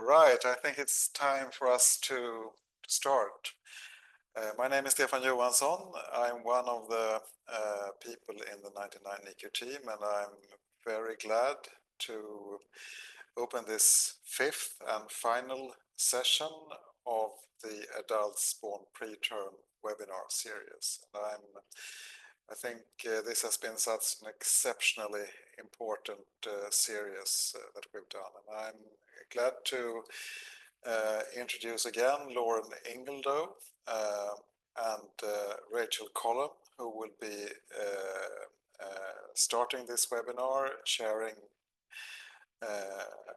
Right, I think it's time for us to start. My name is Stefan Johansson. I'm one of the people in the 99 NICU team, and I'm very glad to open this fifth and final session of the Adults Born Preterm webinar series. And I think this has been such an exceptionally important series that we've done, and I'm glad to introduce again Lauren Ingledow and Rachel Collum, who will be starting this webinar, sharing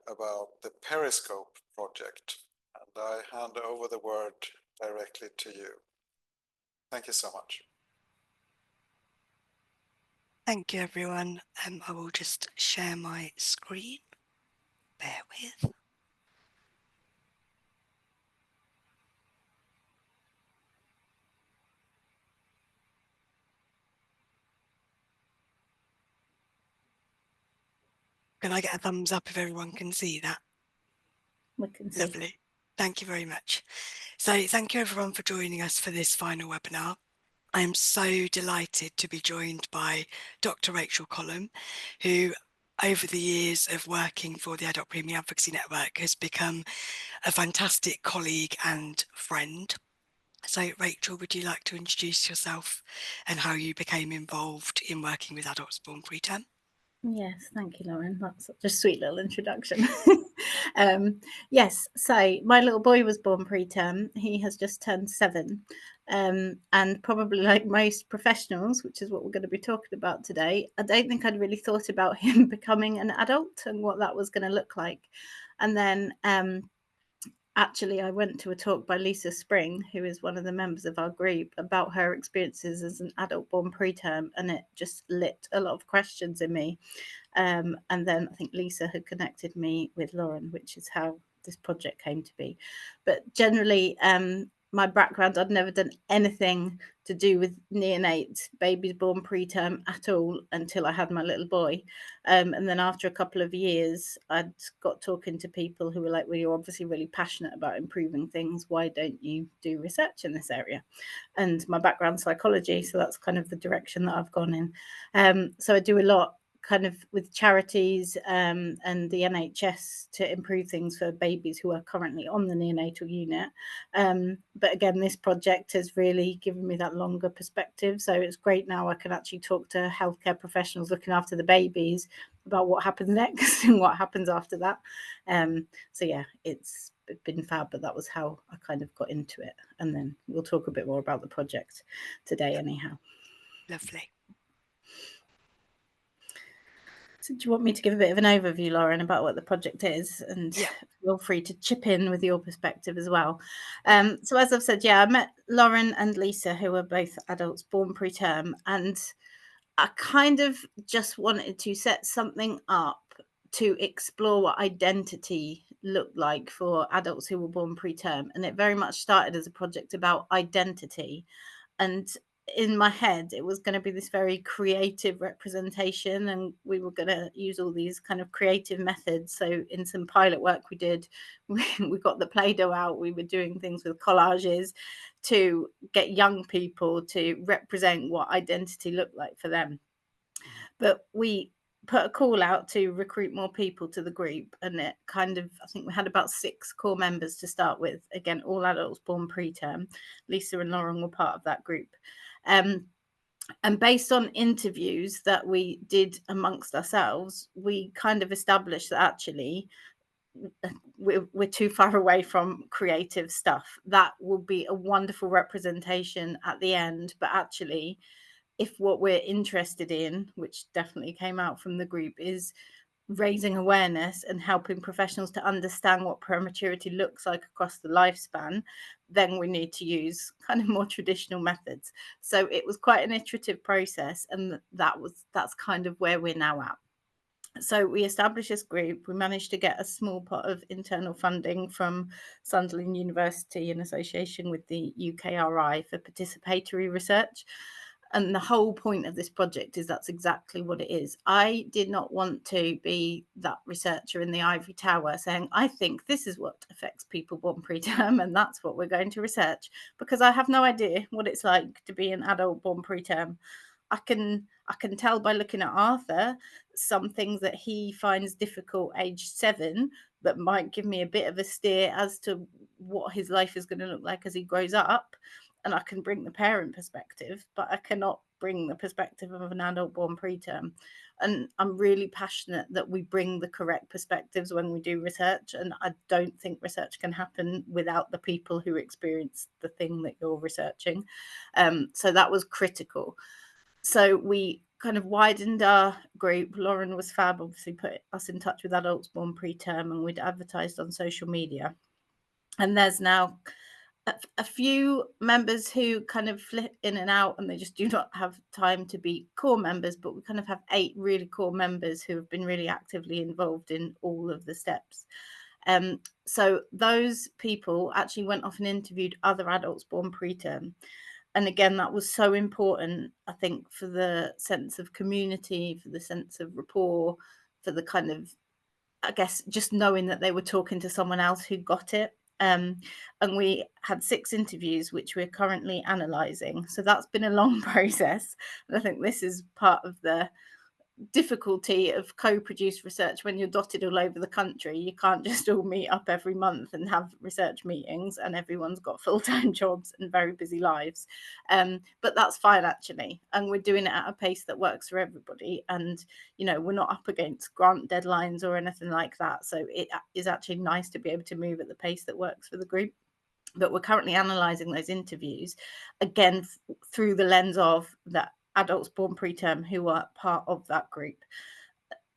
about the PERIScope project. And I hand over the word directly to you. Thank you so much. Thank you, everyone. I will just share my screen. Bear with. Can I get a thumbs up if everyone can see that? We can see. Lovely. Thank you very much. So thank you, everyone, for joining us for this final webinar. I am so delighted to be joined by Dr. Rachel Collum, who over the years of working for the Adult Preemie Advocacy Network has become a fantastic colleague and friend. So Rachel, would you like to introduce yourself and how you became involved in working with Adults Born Preterm? Yes, thank you, Lauren. That's such a sweet little introduction. Yes, so my little boy was born preterm. He has just turned 7. And probably like most professionals, which is what we're going to be talking about today, I don't think I'd really thought about him becoming an adult and what that was going to look like. And then actually, I went to a talk by Lisa Spring, who is one of the members of our group, about her experiences as an adult born preterm, and it just lit a lot of questions in me. And then I think Lisa had connected me with Lauren, which is how this project came to be. But generally, my background, I'd never done anything to do with neonate babies born preterm at all until I had my little boy. And then after a couple of years, I'd got talking to people who were like, well, you're obviously really passionate about improving things. Why don't you do research in this area? And my background's psychology, so that's kind of the direction that I've gone in. So I do a lot kind of with charities and the NHS to improve things for babies who are currently on the neonatal unit. But again, this project has really given me that longer perspective. So it's great now I can actually talk to healthcare professionals looking after the babies about what happens next and what happens after that. So yeah, it's been fab, but that was how I kind of got into it. And then we'll talk a bit more about the project today anyhow. Lovely. So do you want me to give a bit of an overview, Lauren, about what the project is? And yeah, feel free to chip in with your perspective as well. So as I've said, yeah, I met Lauren and Lisa, who are both adults born preterm, and I kind of just wanted to set something up to explore what identity looked like for adults who were born preterm. And it very much started as a project about identity. And in my head, it was going to be this very creative representation, and we were going to use all these kind of creative methods. So in some pilot work we did, we got the Play-Doh out, we were doing things with collages to get young people to represent what identity looked like for them. But we put a call out to recruit more people to the group, and it kind of, I think we had about 6 core members to start with, again all adults born preterm. Lisa and Lauren were part of that group. And based on interviews that we did amongst ourselves, we kind of established that actually we're too far away from creative stuff. That will be a wonderful representation at the end, but actually if what we're interested in, which definitely came out from the group, is raising awareness and helping professionals to understand what prematurity looks like across the lifespan, then we need to use kind of more traditional methods. So it was quite an iterative process, and that's kind of where we're now at. So we established this group. We managed to get a small pot of internal funding from Sunderland University in association with the UKRI for participatory research. And the whole point of this project is that's exactly what it is. I did not want to be that researcher in the ivory tower saying, I think this is what affects people born preterm and that's what we're going to research, because I have no idea what it's like to be an adult born preterm. I can tell by looking at Arthur some things that he finds difficult age 7 that might give me a bit of a steer as to what his life is going to look like as he grows up. And I can bring the parent perspective, but I cannot bring the perspective of an adult born preterm. And I'm really passionate that we bring the correct perspectives when we do research. And I don't think research can happen without the people who experience the thing that you're researching. So that was critical. So we kind of widened our group. Lauren was fab, obviously put us in touch with Adults Born Preterm, and we'd advertised on social media. And there's now a few members who kind of flip in and out and they just do not have time to be core members, but we kind of have 8 really core members who have been really actively involved in all of the steps. So those people actually went off and interviewed other adults born preterm. And again, that was so important, I think, for the sense of community, for the sense of rapport, for the kind of, I guess, just knowing that they were talking to someone else who got it. And we had 6 interviews, which we're currently analysing. So that's been a long process. And I think this is part of the difficulty of co-produced research when you're dotted all over the country. You can't just all meet up every month and have research meetings, and everyone's got full-time jobs and very busy lives. But that's fine, actually. And we're doing it at a pace that works for everybody. And, you know, we're not up against grant deadlines or anything like that. So it is actually nice to be able to move at the pace that works for the group. But we're currently analysing those interviews, again, through the lens of that adults born preterm who are part of that group.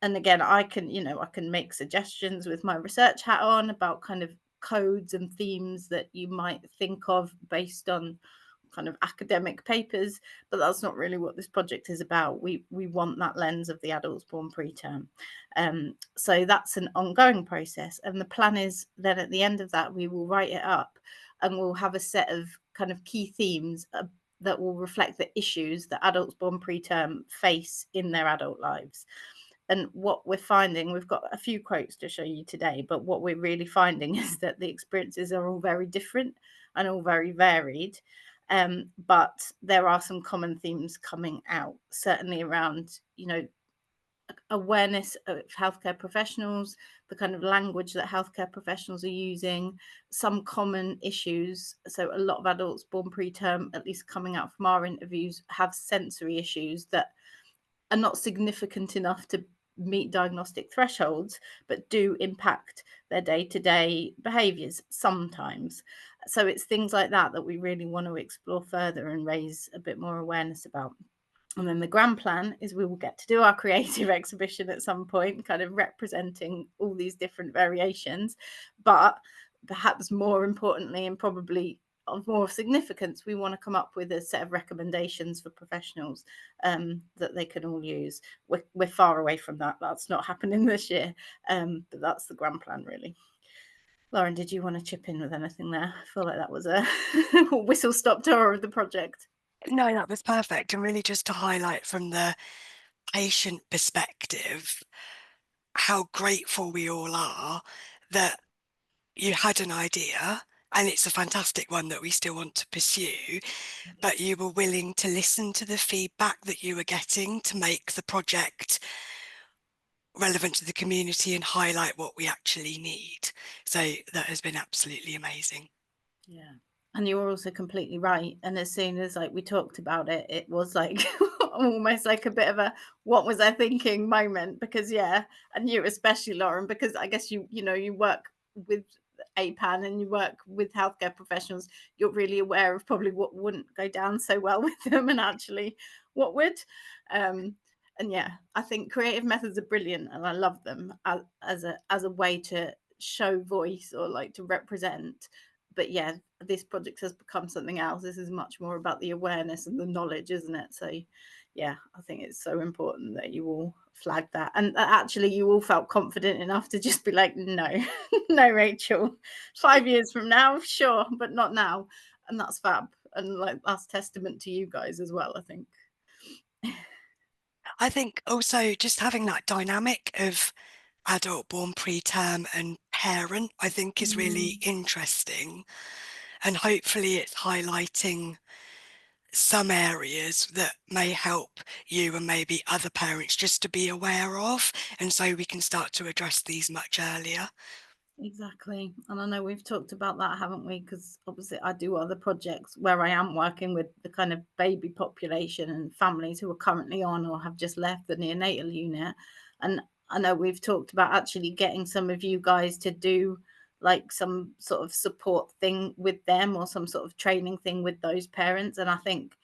And again, I can make suggestions with my research hat on about kind of codes and themes that you might think of based on kind of academic papers, but that's not really what this project is about. We want that lens of the adults born preterm. So that's an ongoing process. And the plan is then at the end of that, we will write it up and we'll have a set of kind of key themes that will reflect the issues that adults born preterm face in their adult lives. And what we're finding, we've got a few quotes to show you today, but what we're really finding is that the experiences are all very different and all very varied. But there are some common themes coming out, certainly around, you know, awareness of healthcare professionals, the kind of language that healthcare professionals are using, some common issues. So a lot of adults born preterm, at least coming out from our interviews, have sensory issues that are not significant enough to meet diagnostic thresholds, but do impact their day-to-day behaviours sometimes. So it's things like that that we really want to explore further and raise a bit more awareness about. And then the grand plan is we will get to do our creative exhibition at some point, kind of representing all these different variations. But perhaps more importantly, and probably of more significance, we want to come up with a set of recommendations for professionals that they can all use. We're far away from that. That's not happening this year, but that's the grand plan, really. Lauren, did you want to chip in with anything there? I feel like that was a whistle-stop tour of the project. No, that was perfect. And really just to highlight from the patient perspective, how grateful we all are that you had an idea, and it's a fantastic one that we still want to pursue, but you were willing to listen to the feedback that you were getting to make the project relevant to the community and highlight what we actually need. So that has been absolutely amazing. Yeah. And you were also completely right. And as soon as we talked about it, it was like almost like a bit of a what was I thinking moment, because and you especially, Lauren, because I guess you work with APAN and you work with healthcare professionals, you're really aware of probably what wouldn't go down so well with them and actually what would. And I think creative methods are brilliant and I love them as a way to show voice or to represent. But this project has become something else. This is much more about the awareness and the knowledge, isn't it? So I think it's so important that you all flagged that, and actually you all felt confident enough to just be like, no, no, Rachel, 5 years from now, sure, but not now. And that's fab. and like that's testament to you guys as well, I think. I think also just having that dynamic of adult born preterm and parent, I think is really interesting. And hopefully it's highlighting some areas that may help you and maybe other parents just to be aware of. And so we can start to address these much earlier. Exactly. And I know we've talked about that, haven't we? Because obviously I do other projects where I am working with the kind of baby population and families who are currently on or have just left the neonatal unit. And I know we've talked about actually getting some of you guys to do like some sort of support thing with them or some sort of training thing with those parents. And I think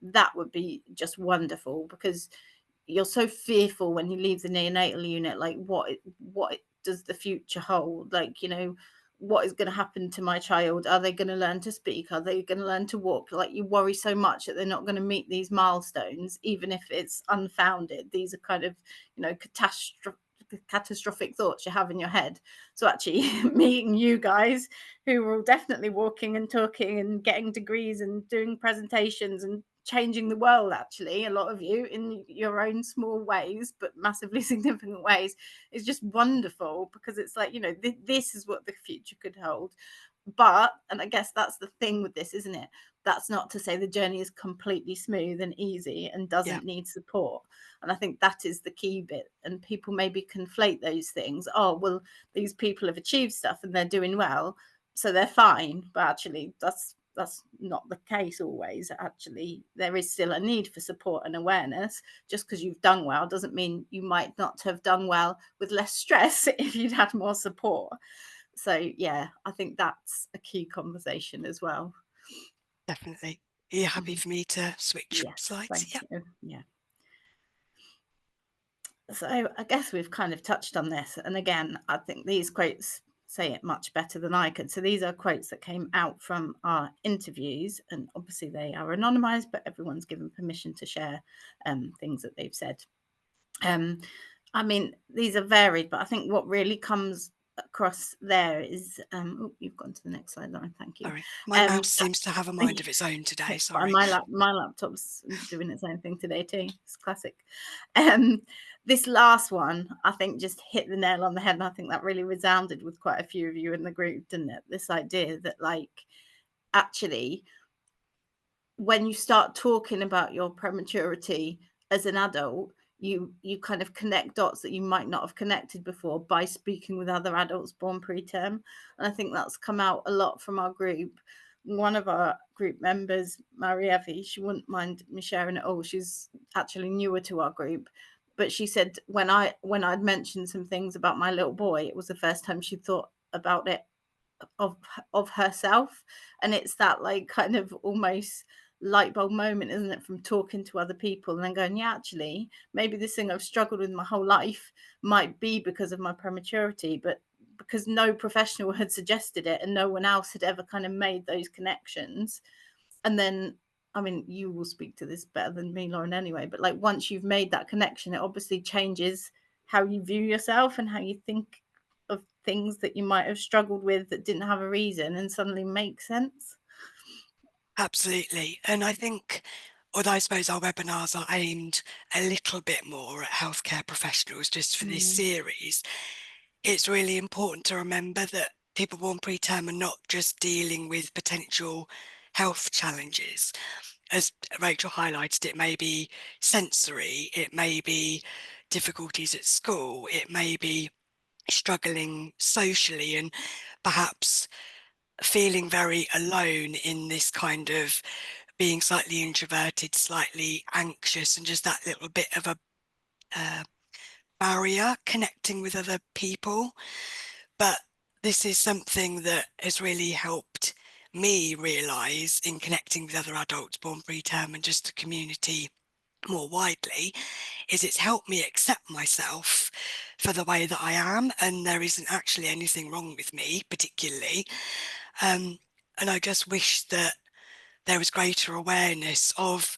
that would be just wonderful, because you're so fearful when you leave the neonatal unit, like what does the future hold? Like, you know, what is going to happen to my child? Are they going to learn to speak? Are they going to learn to walk? Like, you worry so much that they're not going to meet these milestones, even if it's unfounded. These are kind of, you know, catastrophic thoughts you have in your head. So actually meeting you guys who are all definitely walking and talking and getting degrees and doing presentations and changing the world, actually a lot of you in your own small ways but massively significant ways, is just wonderful, because it's like, you know, this is what the future could hold. But, and I guess that's the thing with this, isn't it? That's not to say the journey is completely smooth and easy and doesn't need support. And I think that is the key bit. And people maybe conflate those things. Oh, well, these people have achieved stuff and they're doing well, so they're fine. But actually, that's not the case always. Actually, there is still a need for support and awareness. Just because you've done well doesn't mean you might not have done well with less stress if you'd had more support. So yeah, I think that's a key conversation as well. Definitely. Are you happy for me to switch Yes, slides? thank you. Yeah. So I guess we've kind of touched on this. And again, I think these quotes say it much better than I could. So these are quotes that came out from our interviews, and obviously they are anonymized, but everyone's given permission to share things that they've said. I mean, these are varied, but I think what really comes across there is you've gone to the next slide, Lauren, thank you. Sorry, my mouse seems to have a mind of its own today. Sorry. My laptop's doing its own thing today too. It's classic. This last one, I think, just hit the nail on the head, and I think that really resounded with quite a few of you in the group, didn't it? This idea that, like, actually, when you start talking about your prematurity as an adult, you kind of connect dots that you might not have connected before by speaking with other adults born preterm. And I think that's come out a lot from our group. One of our group members, Marievi, she wouldn't mind me sharing it all. She's actually newer to our group, but she said when I'd mentioned some things about my little boy, it was the first time she thought about it of herself. And it's that, like, kind of almost light bulb moment, isn't it, from talking to other people and then going, yeah, actually maybe this thing I've struggled with my whole life might be because of my prematurity, but because no professional had suggested it and no one else had ever kind of made those connections. And then, I mean, you will speak to this better than me, Lauren, anyway, but like once you've made that connection, it obviously changes how you view yourself and how you think of things that you might have struggled with that didn't have a reason and suddenly make sense. Absolutely. And I think, although I suppose our webinars are aimed a little bit more at healthcare professionals just for this series, it's really important to remember that people born preterm are not just dealing with potential health challenges. As Rachel highlighted, it may be sensory, it may be difficulties at school, it may be struggling socially, and perhaps feeling very alone in this kind of being slightly introverted, slightly anxious, and just that little bit of a barrier connecting with other people. But this is something that has really helped me realise in connecting with other adults born preterm and just the community more widely, is it's helped me accept myself for the way that I am, and there isn't actually anything wrong with me particularly. And I just wish that there was greater awareness of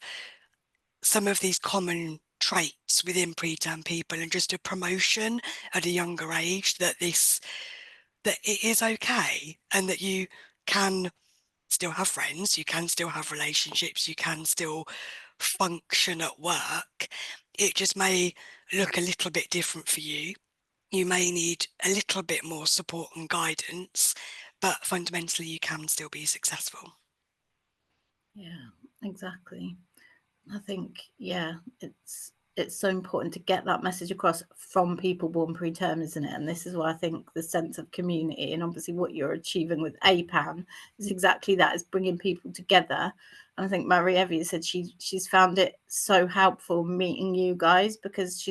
some of these common traits within preterm people, and just a promotion at a younger age that it is okay and that you can still have friends, you can still have relationships, you can still function at work. It just may look a little bit different for you. You may need a little bit more support and guidance, but fundamentally you can still be successful. Yeah, exactly. I think, yeah, it's so important to get that message across from people born preterm, isn't it? And this is why I think the sense of community, and obviously what you're achieving with APAM, is exactly that, is bringing people together. And I think Marie Evie said she's found it so helpful meeting you guys, because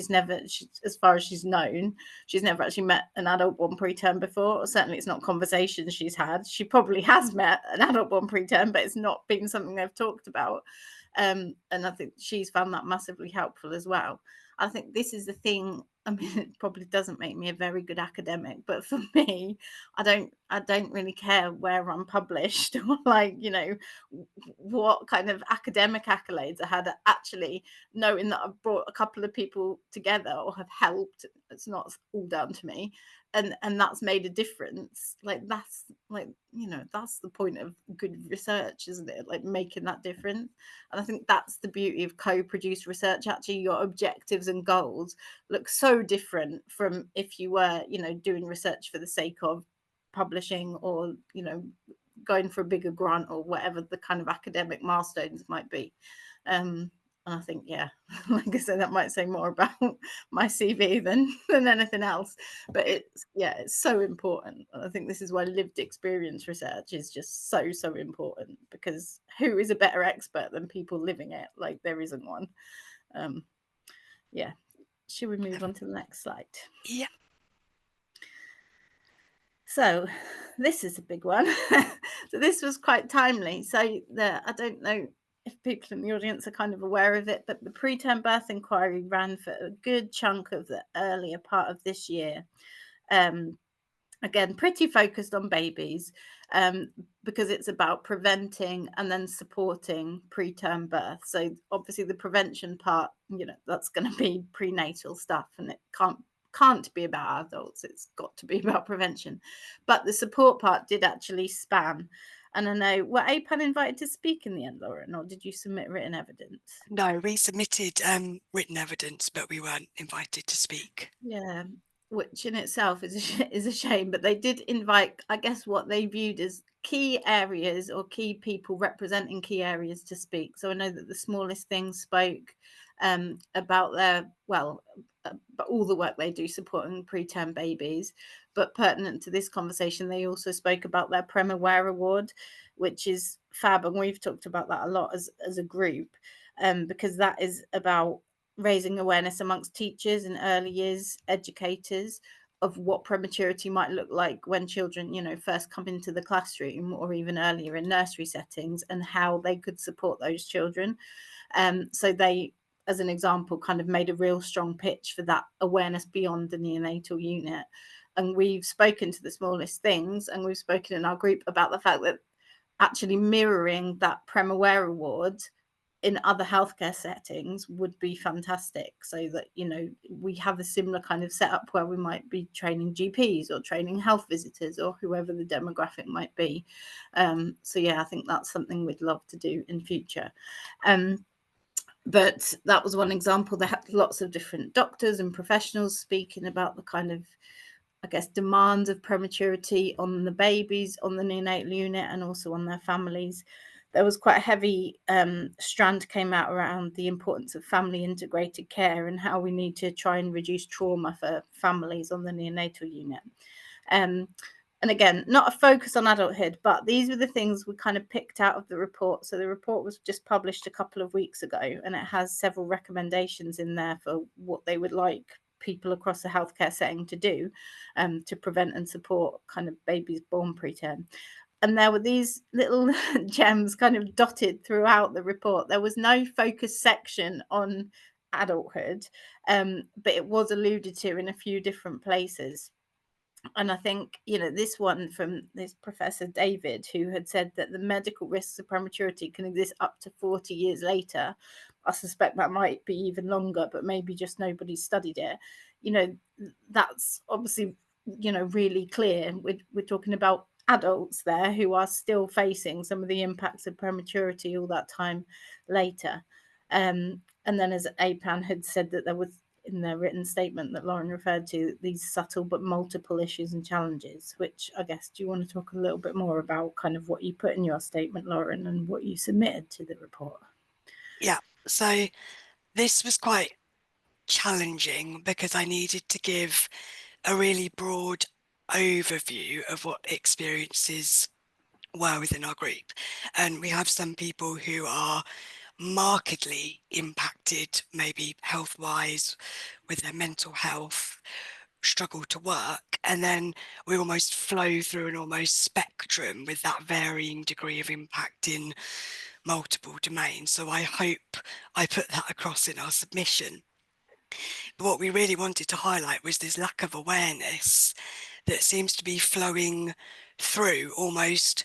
as far as she's known, she's never actually met an adult born preterm before. Or certainly it's not conversations she's had. She probably has met an adult born preterm, but it's not been something they've talked about. And I think she's found that massively helpful as well. I think this is the thing. I mean, it probably doesn't make me a very good academic, but for me, I don't really care where I'm published or like, you know, what kind of academic accolades I had. Actually knowing that I've brought a couple of people together or have helped, it's not all down to me, and that's made a difference. Like, that's, like, you know, that's the point of good research, isn't it? Like, making that difference. And I think that's the beauty of co-produced research. Actually, your objectives and goals look so different from if you were, you know, doing research for the sake of publishing, or, you know, going for a bigger grant, or whatever the kind of academic milestones might be. And I think, yeah, like I said, that might say more about my CV than anything else. But it's so important. And I think this is why lived experience research is just so important, because who is a better expert than people living it? Like, there isn't one. Yeah. Should we move on to the next slide? Yeah. So this is a big one. So this was quite timely. So I don't know if people in the audience are kind of aware of it, but the preterm birth inquiry ran for a good chunk of the earlier part of this year. Again, pretty focused on babies, because it's about preventing and then supporting preterm birth. So obviously the prevention part, you know, that's going to be prenatal stuff, and it can't be about adults. It's got to be about prevention. But the support part did actually span. And I know, were APAN invited to speak in the end, Lauren, or did you submit written evidence? No, we submitted written evidence, but we weren't invited to speak. Yeah, which in itself is a shame. But they did invite, I guess, what they viewed as key areas or key people representing key areas to speak. So I know that the smallest thing spoke about about all the work they do supporting preterm babies. But pertinent to this conversation, they also spoke about their Prem Aware Award, which is fab, and we've talked about that a lot as a group, because that is about raising awareness amongst teachers and early years educators of what prematurity might look like when children, you know, first come into the classroom, or even earlier in nursery settings, and how they could support those children. So they, as an example, kind of made a real strong pitch for that awareness beyond the neonatal unit. And we've spoken to the smallest things, and we've spoken in our group about the fact that actually mirroring that Prem Aware Award in other healthcare settings would be fantastic, so that, you know, we have a similar kind of setup where we might be training GPs or training health visitors or whoever the demographic might be. So yeah, I think that's something we'd love to do in future. But that was one example. They had lots of different doctors and professionals speaking about the kind of, I guess, demands of prematurity on the babies, on the neonatal unit, and also on their families. There was quite a heavy strand came out around the importance of family integrated care and how we need to try and reduce trauma for families on the neonatal unit. And again, not a focus on adulthood, but these were the things we kind of picked out of the report. So the report was just published a couple of weeks ago, and it has several recommendations in there for what they would like people across the healthcare setting to do to prevent and support kind of babies born preterm. And there were these little gems kind of dotted throughout the report. There was no focus section on adulthood, but it was alluded to in a few different places. And I think, you know, this one from this Professor David, who had said that the medical risks of prematurity can exist up to 40 years later. I suspect that might be even longer, but maybe just nobody's studied it. You know, that's obviously, you know, really clear. We're talking about adults there who are still facing some of the impacts of prematurity all that time later. And then, as APAN had said, that there was in their written statement that Lauren referred to, these subtle but multiple issues and challenges, which I guess, do you want to talk a little bit more about kind of what you put in your statement, Lauren, and what you submitted to the report? Yeah, so this was quite challenging because I needed to give a really broad overview of what experiences were within our group. And we have some people who are markedly impacted, maybe health-wise, with their mental health, struggle to work, and then we almost flow through an almost spectrum with that varying degree of impact in multiple domains. So I hope I put that across in our submission. But what we really wanted to highlight was this lack of awareness that seems to be flowing through almost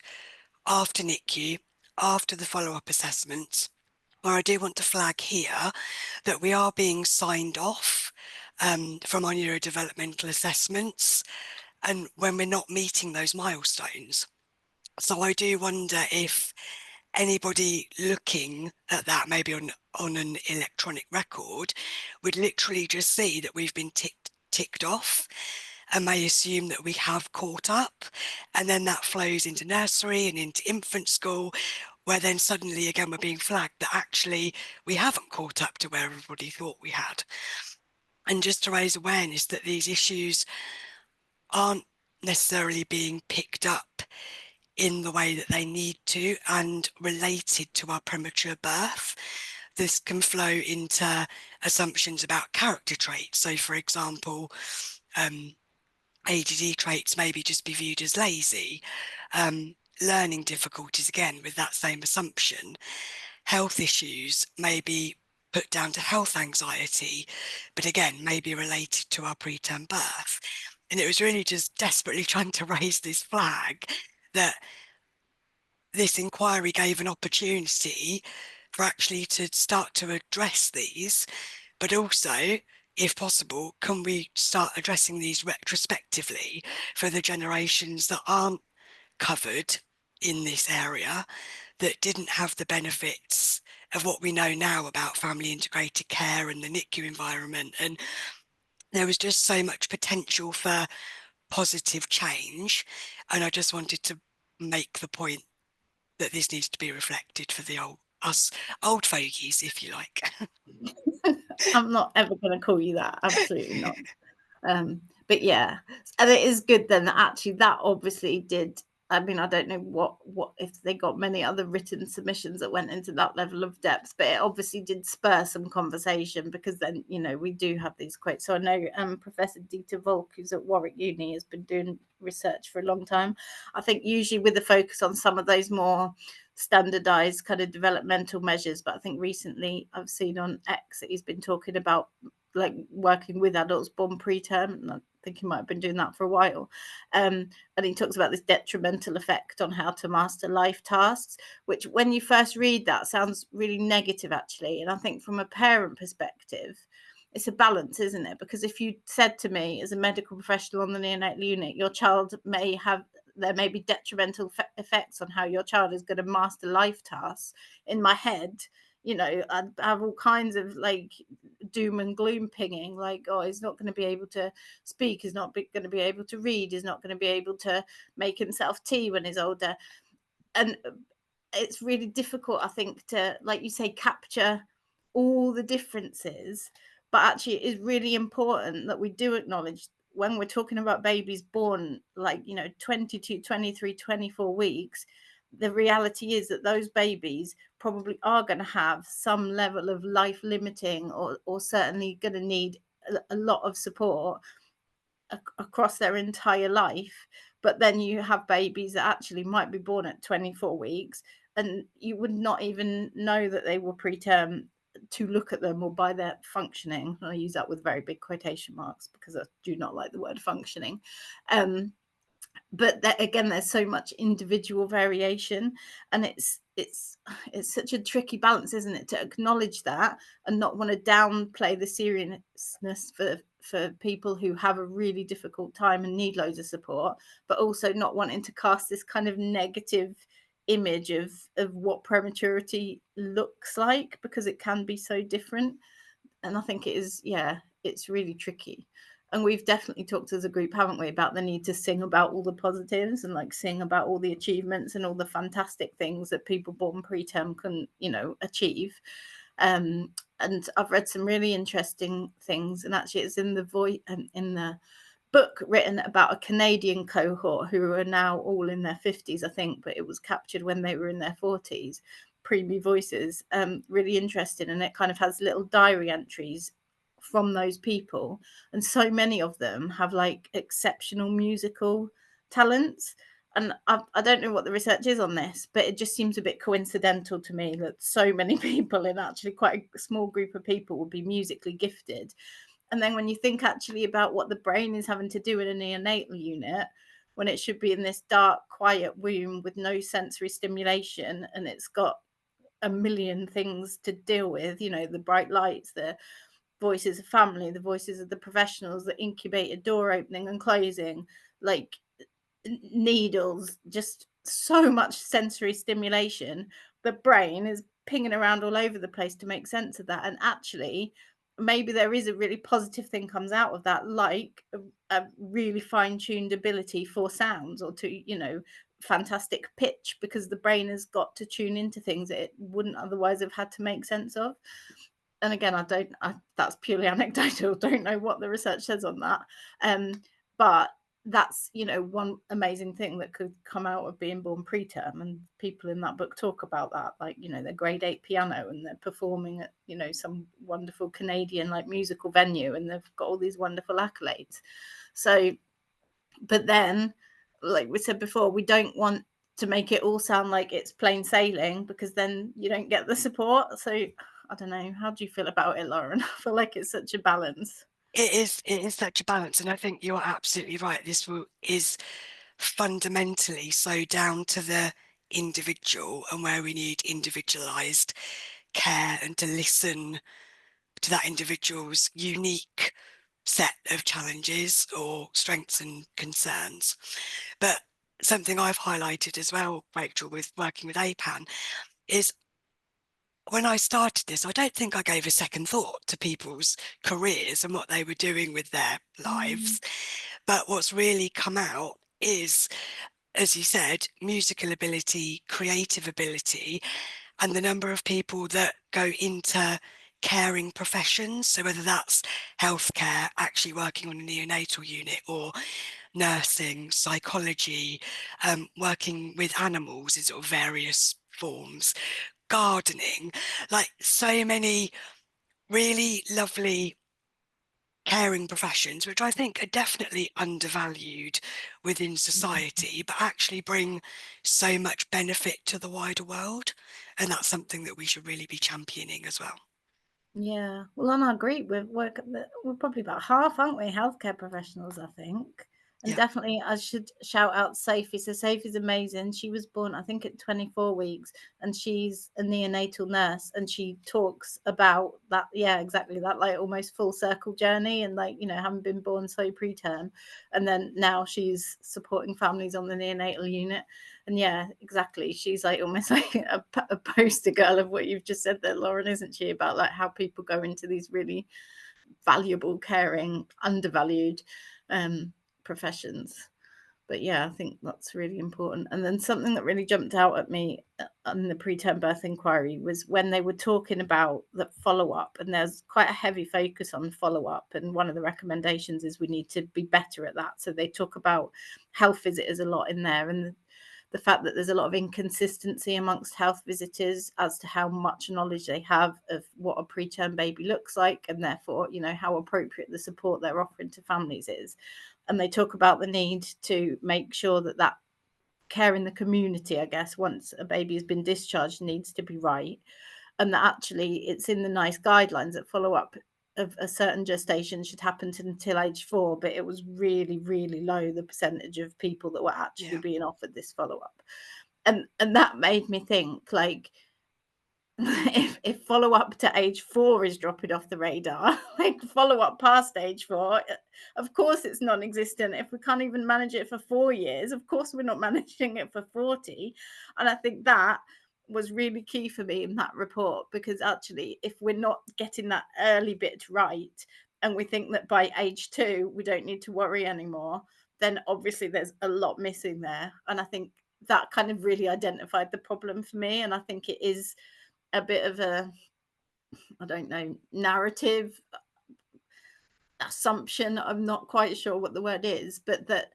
after NICU, after the follow-up assessments, where I do want to flag here that we are being signed off from our neurodevelopmental assessments, and when we're not meeting those milestones. So I do wonder if anybody looking at that, maybe on an electronic record, would literally just see that we've been ticked off and may assume that we have caught up, and then that flows into nursery and into infant school, where then suddenly again we're being flagged that actually we haven't caught up to where everybody thought we had. And just to raise awareness that these issues aren't necessarily being picked up in the way that they need to and related to our premature birth. This can flow into assumptions about character traits. So for example, ADD traits maybe just be viewed as lazy. Learning difficulties, again, with that same assumption. Health issues may be put down to health anxiety, but again, maybe related to our preterm birth. And it was really just desperately trying to raise this flag that this inquiry gave an opportunity for actually to start to address these, but also, if possible, can we start addressing these retrospectively for the generations that aren't covered in this area, that didn't have the benefits of what we know now about family integrated care and the NICU environment. And there was just so much potential for positive change. And I just wanted to make the point that this needs to be reflected for the old fogies, if you like. I'm not ever going to call you that. Absolutely not. But yeah, and it is good then that actually that obviously did. I mean, I don't know what if they got many other written submissions that went into that level of depth, but it obviously did spur some conversation, because then, you know, we do have these quotes. So I know Professor Dieter Volk, who's at Warwick Uni, has been doing research for a long time. I think usually with the focus on some of those more standardized kind of developmental measures, but I think recently I've seen on X that he's been talking about like working with adults born preterm, and I think he might have been doing that for a while. And he talks about this detrimental effect on how to master life tasks, which when you first read that sounds really negative actually. And I think from a parent perspective, it's a balance, isn't it? Because if you said to me as a medical professional on the neonatal unit, your child may have, there may be detrimental effects on how your child is going to master life tasks, in my head, you know, I'd have all kinds of like doom and gloom pinging, like, oh, he's not going to be able to speak, he's not going to be able to read, he's not going to be able to make himself tea when he's older. And it's really difficult, I think, to, like you say, capture all the differences. But actually, it is really important that we do acknowledge when we're talking about babies born, like, you know, 22, 23, 24 weeks, the reality is that those babies probably are going to have some level of life limiting, or certainly going to need a lot of support across their entire life. But then you have babies that actually might be born at 24 weeks and you would not even know that they were preterm to look at them, or by their functioning. I use that with very big quotation marks because I do not like the word functioning. But that, again, there's so much individual variation, and it's it's such a tricky balance, isn't it, to acknowledge that and not want to downplay the seriousness for people who have a really difficult time and need loads of support, but also not wanting to cast this kind of negative image of what prematurity looks like, because it can be so different. And I think it is, yeah, it's really tricky. And we've definitely talked as a group, haven't we, about the need to sing about all the positives and like sing about all the achievements and all the fantastic things that people born preterm can, you know, achieve. And I've read some really interesting things, and actually it's in the book written about a Canadian cohort who are now all in their 50s, I think, but it was captured when they were in their 40s, preemie voices. Really interesting, and it kind of has little diary entries from those people, and so many of them have like exceptional musical talents. And I don't know what the research is on this, but it just seems a bit coincidental to me that so many people in actually quite a small group of people would be musically gifted. And then when you think actually about what the brain is having to do in a neonatal unit, when it should be in this dark, quiet womb with no sensory stimulation, and it's got a million things to deal with, you know, the bright lights, the voices of family, the voices of the professionals, the incubator door opening and closing, like needles, just so much sensory stimulation. The brain is pinging around all over the place to make sense of that. And actually, maybe there is a really positive thing comes out of that, like a really fine-tuned ability for sounds, or to, you know, fantastic pitch, because the brain has got to tune into things that it wouldn't otherwise have had to make sense of. And again, that's purely anecdotal, don't know what the research says on that, but that's, you know, one amazing thing that could come out of being born preterm. And people in that book talk about that, like, you know, they're grade 8 piano and they're performing at, you know, some wonderful Canadian like musical venue, and they've got all these wonderful accolades. So, but then, like we said before, we don't want to make it all sound like it's plain sailing, because then you don't get the support. So I don't know, how do you feel about it, Lauren? I feel like it's such a balance. It is such a balance, and I think you're absolutely right. This is fundamentally so down to the individual, and where we need individualized care and to listen to that individual's unique set of challenges or strengths and concerns. But something I've highlighted as well, Rachel, with working with APAN, is when I started this, I don't think I gave a second thought to people's careers and what they were doing with their lives. But what's really come out is, as you said, musical ability, creative ability, and the number of people that go into caring professions. So whether that's healthcare, actually working on a neonatal unit, or nursing, psychology, working with animals in sort of various forms, gardening, like so many really lovely caring professions, which I think are definitely undervalued within society, but actually bring so much benefit to the wider world. And that's something that we should really be championing as well. Yeah, well, and I agree. We're probably about half, aren't we, healthcare professionals, I think. And Yeah. definitely, I should shout out Sophie. So Sophie's amazing. She was born, I think, at 24 weeks, and she's a neonatal nurse, and she talks about that. Yeah, exactly that, like almost full circle journey, and like, you know, having been born so preterm, and then now she's supporting families on the neonatal unit. And yeah, exactly. She's like almost like a poster girl of what you've just said there, Lauren, isn't she? About like how people go into these really valuable, caring, undervalued professions. But yeah, I think that's really important. And then something that really jumped out at me on the preterm birth inquiry was when they were talking about the follow-up, and there's quite a heavy focus on follow-up. And one of the recommendations is we need to be better at that. So they talk about health visitors a lot in there, and the fact that there's a lot of inconsistency amongst health visitors as to how much knowledge they have of what a preterm baby looks like, and therefore, you know, how appropriate the support they're offering to families is. And they talk about the need to make sure that that care in the community, I guess, once a baby has been discharged, needs to be right. And that actually it's in the NICE guidelines that follow up of a certain gestation should happen until age 4, but it was really, really low, the percentage of people that were actually being offered this follow-up. and that made me think, like, if follow up to age 4 is dropping off the radar, like follow up past age 4, of course it's non-existent. If we can't even manage it for 4 years, of course we're not managing it for 40. And I think that was really key for me in that report, because actually, if we're not getting that early bit right, and we think that by age 2 we don't need to worry anymore, then obviously there's a lot missing there. And I think that kind of really identified the problem for me. And I think it is a bit of a, I don't know, narrative assumption. I'm not quite sure what the word is, but that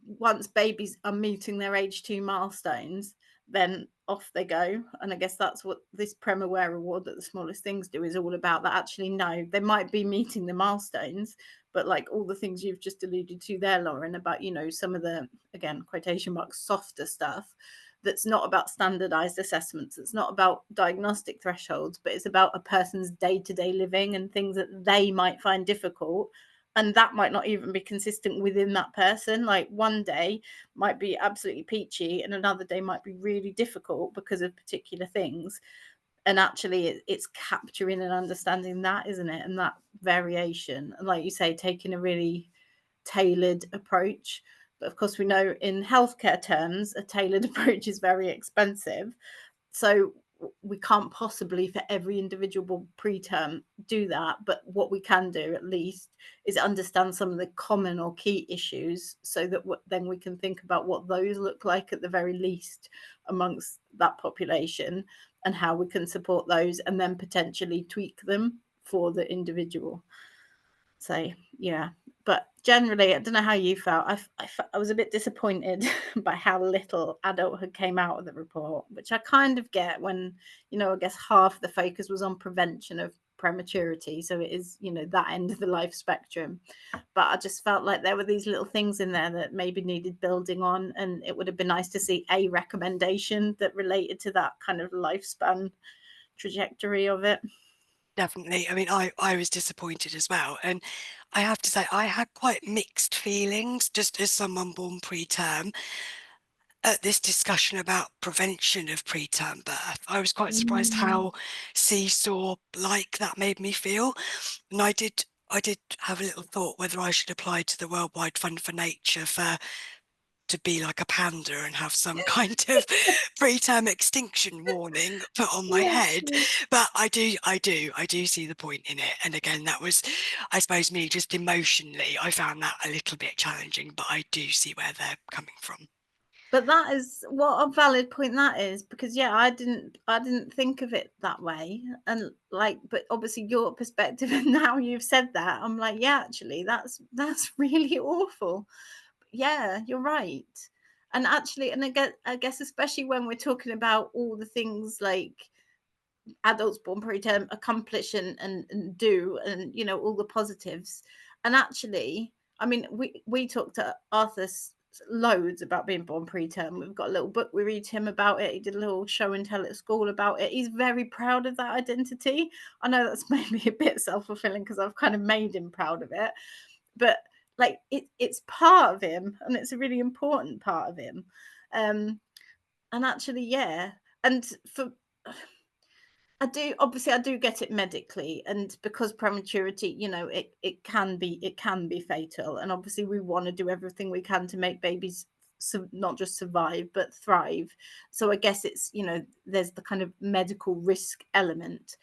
once babies are meeting their age 2 milestones, then off they go. And I guess that's what this Prem Aware Award that the smallest things do is all about. That actually, no, they might be meeting the milestones, but like all the things you've just alluded to there, Lauren, about, you know, some of the, again, quotation marks, softer stuff, that's not about standardized assessments, it's not about diagnostic thresholds, but it's about a person's day-to-day living and things that they might find difficult. And that might not even be consistent within that person. Like one day might be absolutely peachy and another day might be really difficult because of particular things. And actually it's capturing and understanding that, isn't it? And that variation, and like you say, taking a really tailored approach. But of course we know in healthcare terms a tailored approach is very expensive, so we can't possibly for every individual preterm do that. But what we can do at least is understand some of the common or key issues, so that then we can think about what those look like at the very least amongst that population, and how we can support those and then potentially tweak them for the individual. So yeah, but generally, I don't know how you felt. I was a bit disappointed by how little adulthood came out of the report, which I kind of get when, you know, I guess half the focus was on prevention of prematurity. So it is, you know, that end of the life spectrum. But I just felt like there were these little things in there that maybe needed building on. And it would have been nice to see a recommendation that related to that kind of lifespan trajectory of it. Definitely. I mean, I was disappointed as well. And I have to say, I had quite mixed feelings, just as someone born preterm, at this discussion about prevention of preterm birth. I was quite surprised how seesaw-like that made me feel. And I did have a little thought whether I should apply to the Worldwide Fund for Nature to be like a panda and have some kind of preterm extinction warning put on my head. But I do see the point in it. And again, that was, I suppose, me just emotionally, I found that a little bit challenging, but I do see where they're coming from. But that is what a valid point that is, because yeah, I didn't think of it that way. And like, but obviously your perspective, and now you've said that, I'm like, yeah, actually that's really awful. Yeah, you're right. And actually, and I guess especially when we're talking about all the things like adults born preterm accomplish and do, and you know, all the positives. And actually, I mean, we talked to Arthur loads about being born preterm. We've got a little book we read to him about it. He did a little show and tell at school about it. He's very proud of that identity. I know that's maybe a bit self-fulfilling because I've kind of made him proud of it, but like it's part of him, and it's a really important part of him. And actually, yeah, and for I do get it medically, and because prematurity, you know, it can be fatal, and obviously we want to do everything we can to make babies not just survive but thrive. So I guess it's, you know, there's the kind of medical risk element.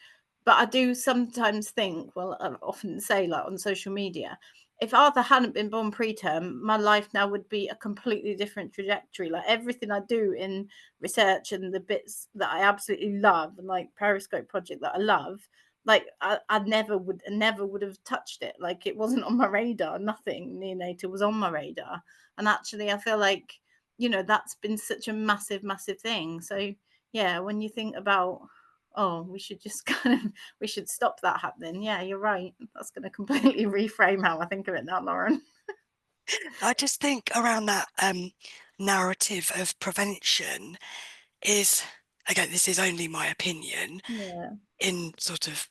But I do sometimes think, well, I often say, like on social media, if Arthur hadn't been born preterm, my life now would be a completely different trajectory. Like everything I do in research and the bits that I absolutely love, and like PERIScope Project that I love, like I never would have touched it. Like it wasn't on my radar. Nothing neonatal was on my radar. And actually, I feel like, you know, that's been such a massive thing. So yeah, when you think about, oh, we should just we should stop that happening. Yeah, you're right. That's going to completely reframe how I think of it now, Lauren. I just think around that narrative of prevention is, again, this is only my opinion, Yeah. in sort of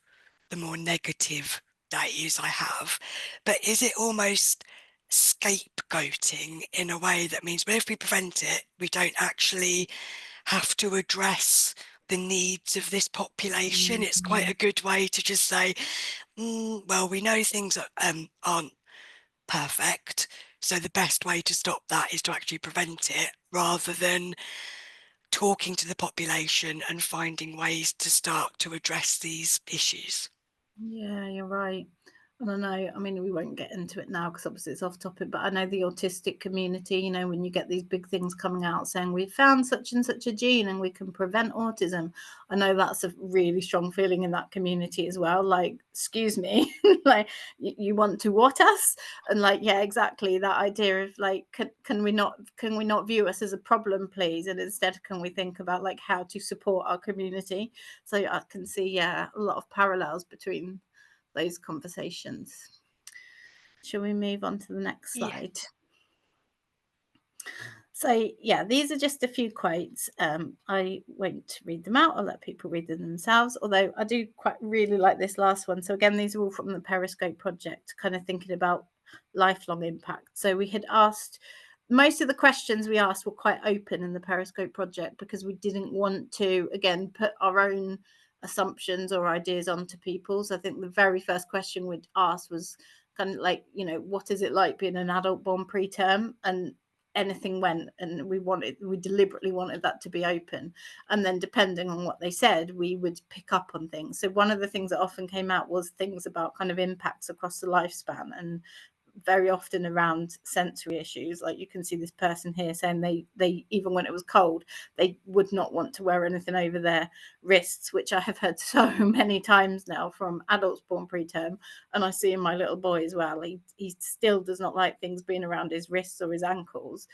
the more negative days I have, but is it almost scapegoating in a way that means, well, if we prevent it, we don't actually have to address the needs of this population. It's quite a good way to just say, well, we know things aren't perfect, so the best way to stop that is to actually prevent it, rather than talking to the population and finding ways to start to address these issues. Yeah, you're right. And I know, I mean, we won't get into it now because obviously it's off topic, but I know the autistic community, you know, when you get these big things coming out saying we found such and such a gene and we can prevent autism, I know that's a really strong feeling in that community as well. Like, excuse me, like you want to what us? And like, yeah, exactly, that idea of like, can we not view us as a problem, please? And instead, can we think about like how to support our community? So I can see, yeah, a lot of parallels between those conversations. Shall we move on to the next slide? Yeah. So yeah, these are just a few quotes. I won't read them out. I'll let people read them themselves, although I do quite really like this last one. So again, these are all from the PERIScope project, kind of thinking about lifelong impact. So we had asked, most of the questions we asked were quite open in the PERIScope project because we didn't want to, again, put our own assumptions or ideas onto people. So I think the very first question we'd asked was kind of like, you know, what is it like being an adult born preterm? And anything went, and we deliberately wanted that to be open, and then depending on what they said we would pick up on things. So one of the things that often came out was things about kind of impacts across the lifespan, and very often around sensory issues. Like you can see this person here saying they even when it was cold, they would not want to wear anything over their wrists, which I have heard so many times now from adults born preterm. And I see in my little boy as well, he still does not like things being around his wrists or his ankles.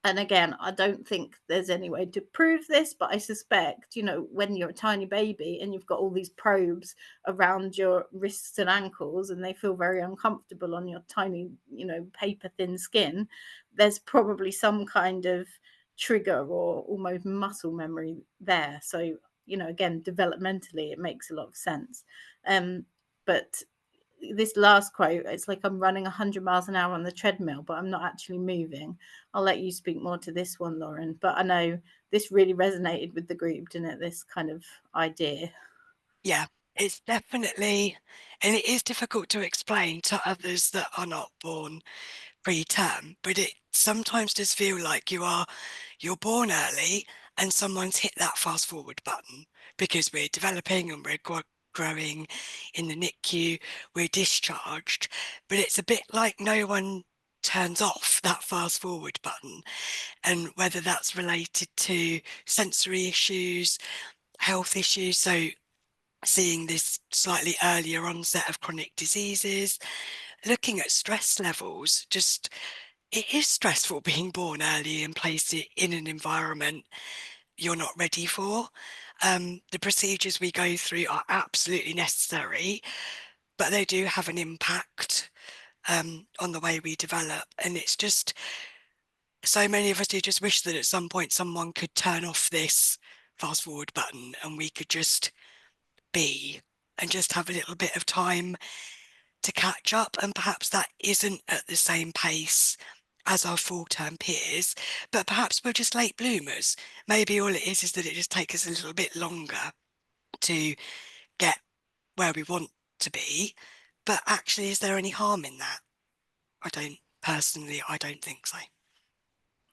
And again, I don't think there's any way to prove this, but I suspect, you know, when you're a tiny baby and you've got all these probes around your wrists and ankles and they feel very uncomfortable on your tiny, you know, paper thin skin, there's probably some kind of trigger or almost muscle memory there. So, you know, again, developmentally, it makes a lot of sense. But this last quote, it's like I'm running 100 miles an hour on the treadmill, but I'm not actually moving. I'll let you speak more to this one, Lauren, but I know this really resonated with the group, didn't it? This kind of idea. Yeah, it's definitely, and it is difficult to explain to others that are not born preterm, but it sometimes does feel like you're born early and someone's hit that fast forward button because we're developing and we're growing in the NICU, we're discharged, but it's a bit like no one turns off that fast forward button. And whether that's related to sensory issues, health issues, so seeing this slightly earlier onset of chronic diseases, looking at stress levels, just it is stressful being born early and placed in an environment you're not ready for. The procedures we go through are absolutely necessary, but they do have an impact on the way we develop. And it's just, so many of us do just wish that at some point someone could turn off this fast forward button and we could just be and just have a little bit of time to catch up. And perhaps that isn't at the same pace as our full-term peers, but perhaps we're just late bloomers. Maybe all it is that it just takes us a little bit longer to get where we want to be. But actually, is there any harm in that? I don't think so.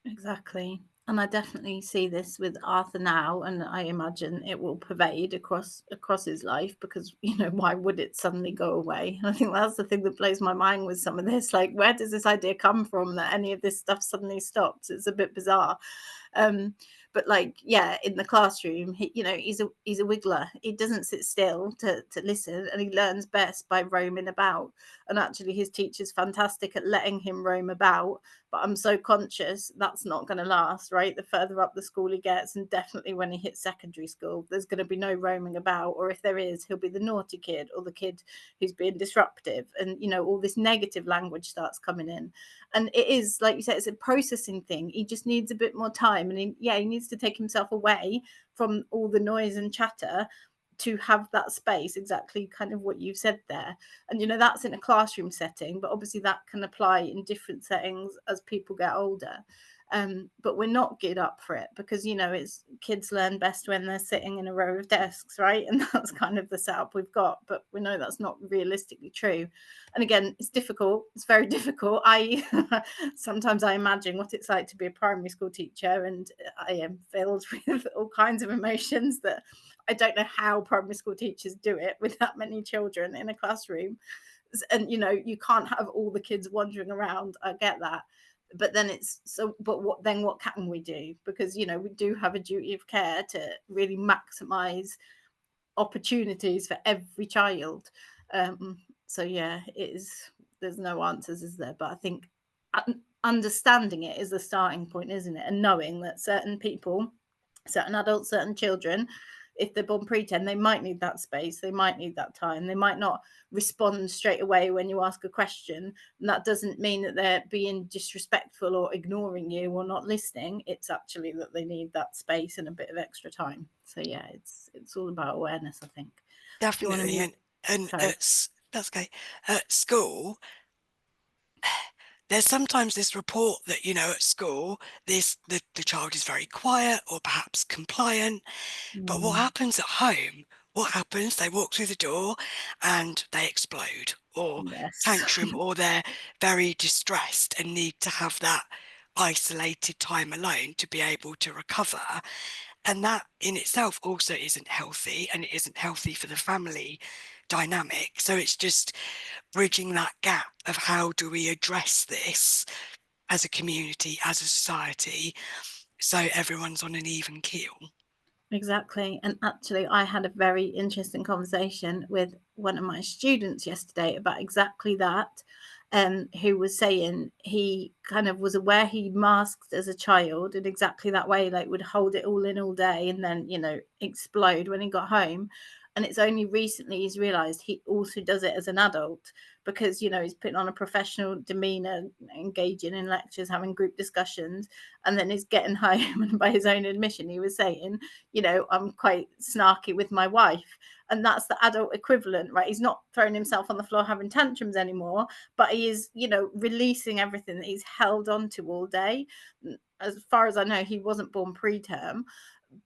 Exactly. And I definitely see this with Arthur now, and I imagine it will pervade across his life because, you know, why would it suddenly go away? And I think that's the thing that blows my mind with some of this. Like, where does this idea come from that any of this stuff suddenly stops? It's a bit bizarre. But like, yeah, in the classroom, he's a wiggler. He doesn't sit still to listen, and he learns best by roaming about. And actually, his teacher's fantastic at letting him roam about. But I'm so conscious that's not going to last, right? The further up the school he gets, and definitely when he hits secondary school, there's going to be no roaming about. Or if there is, he'll be the naughty kid or the kid who's being disruptive. And, you know, all this negative language starts coming in. And it is, like you said, it's a processing thing. He just needs a bit more time. And he needs to take himself away from all the noise and chatter to have that space, exactly kind of what you've said there. And, you know, that's in a classroom setting, but obviously that can apply in different settings as people get older. but we're not geared up for it because, you know, it's kids learn best when they're sitting in a row of desks, right? And that's kind of the setup we've got, but we know that's not realistically true. And again, it's difficult. It's very difficult. Sometimes I imagine what it's like to be a primary school teacher, and I am filled with all kinds of emotions that I don't know how primary school teachers do it with that many children in a classroom. And, you know, you can't have all the kids wandering around. I get that. But then what can we do? Because, you know, we do have a duty of care to really maximize opportunities for every child. So yeah, there's no answers, is there? But I think understanding it is the starting point, isn't it? And knowing that certain people, certain adults, certain children, if they're born preterm, they might need that space, they might need that time, they might not respond straight away when you ask a question, and that doesn't mean that they're being disrespectful or ignoring you or not listening. It's actually that they need that space and a bit of extra time. So yeah, it's all about awareness, I think. Definitely. And that's okay. At school, there's sometimes this report that, you know, at school, the child is very quiet or perhaps compliant. But what happens at home? What happens? They walk through the door and they explode or tantrum, or they're very distressed and need to have that isolated time alone to be able to recover. And that in itself also isn't healthy, and it isn't healthy for the family dynamic. So it's just bridging that gap of how do we address this as a community, as a society, so everyone's on an even keel. Exactly. And actually, I had a very interesting conversation with one of my students yesterday about exactly that, who was saying he kind of was aware he masked as a child in exactly that way, like would hold it all in all day and then, you know, explode when he got home. And it's only recently he's realized he also does it as an adult because, you know, he's putting on a professional demeanor, engaging in lectures, having group discussions, and then he's getting home. And by his own admission, he was saying, you know, I'm quite snarky with my wife. And that's the adult equivalent, right? He's not throwing himself on the floor having tantrums anymore, but he is, you know, releasing everything that he's held on to all day. As far as I know, he wasn't born preterm,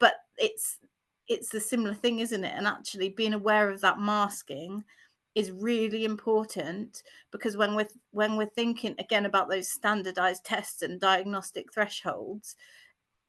but it's a similar thing, isn't it? And actually being aware of that masking is really important, because when we're thinking again about those standardized tests and diagnostic thresholds,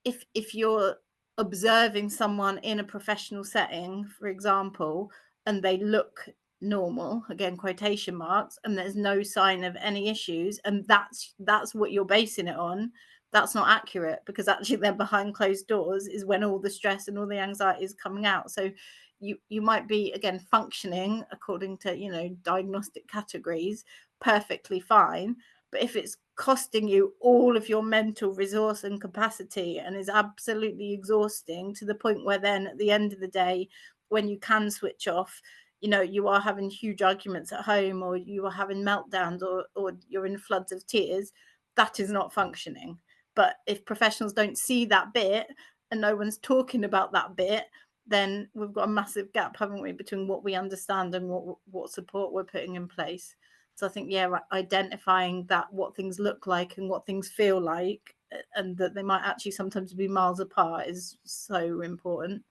if you're observing someone in a professional setting, for example, and they look normal, again quotation marks, and there's no sign of any issues, and that's what you're basing it on, that's not accurate, because actually they're behind closed doors is when all the stress and all the anxiety is coming out. So you might be, again, functioning according to, you know, diagnostic categories perfectly fine, but if it's costing you all of your mental resource and capacity and is absolutely exhausting to the point where then at the end of the day, when you can switch off, you know, you are having huge arguments at home, or you are having meltdowns, or you're in floods of tears, that is not functioning. But if professionals don't see that bit and no one's talking about that bit, then we've got a massive gap, haven't we, between what we understand and what support we're putting in place. So I think, yeah, identifying that, what things look like and what things feel like, and that they might actually sometimes be miles apart, is so important.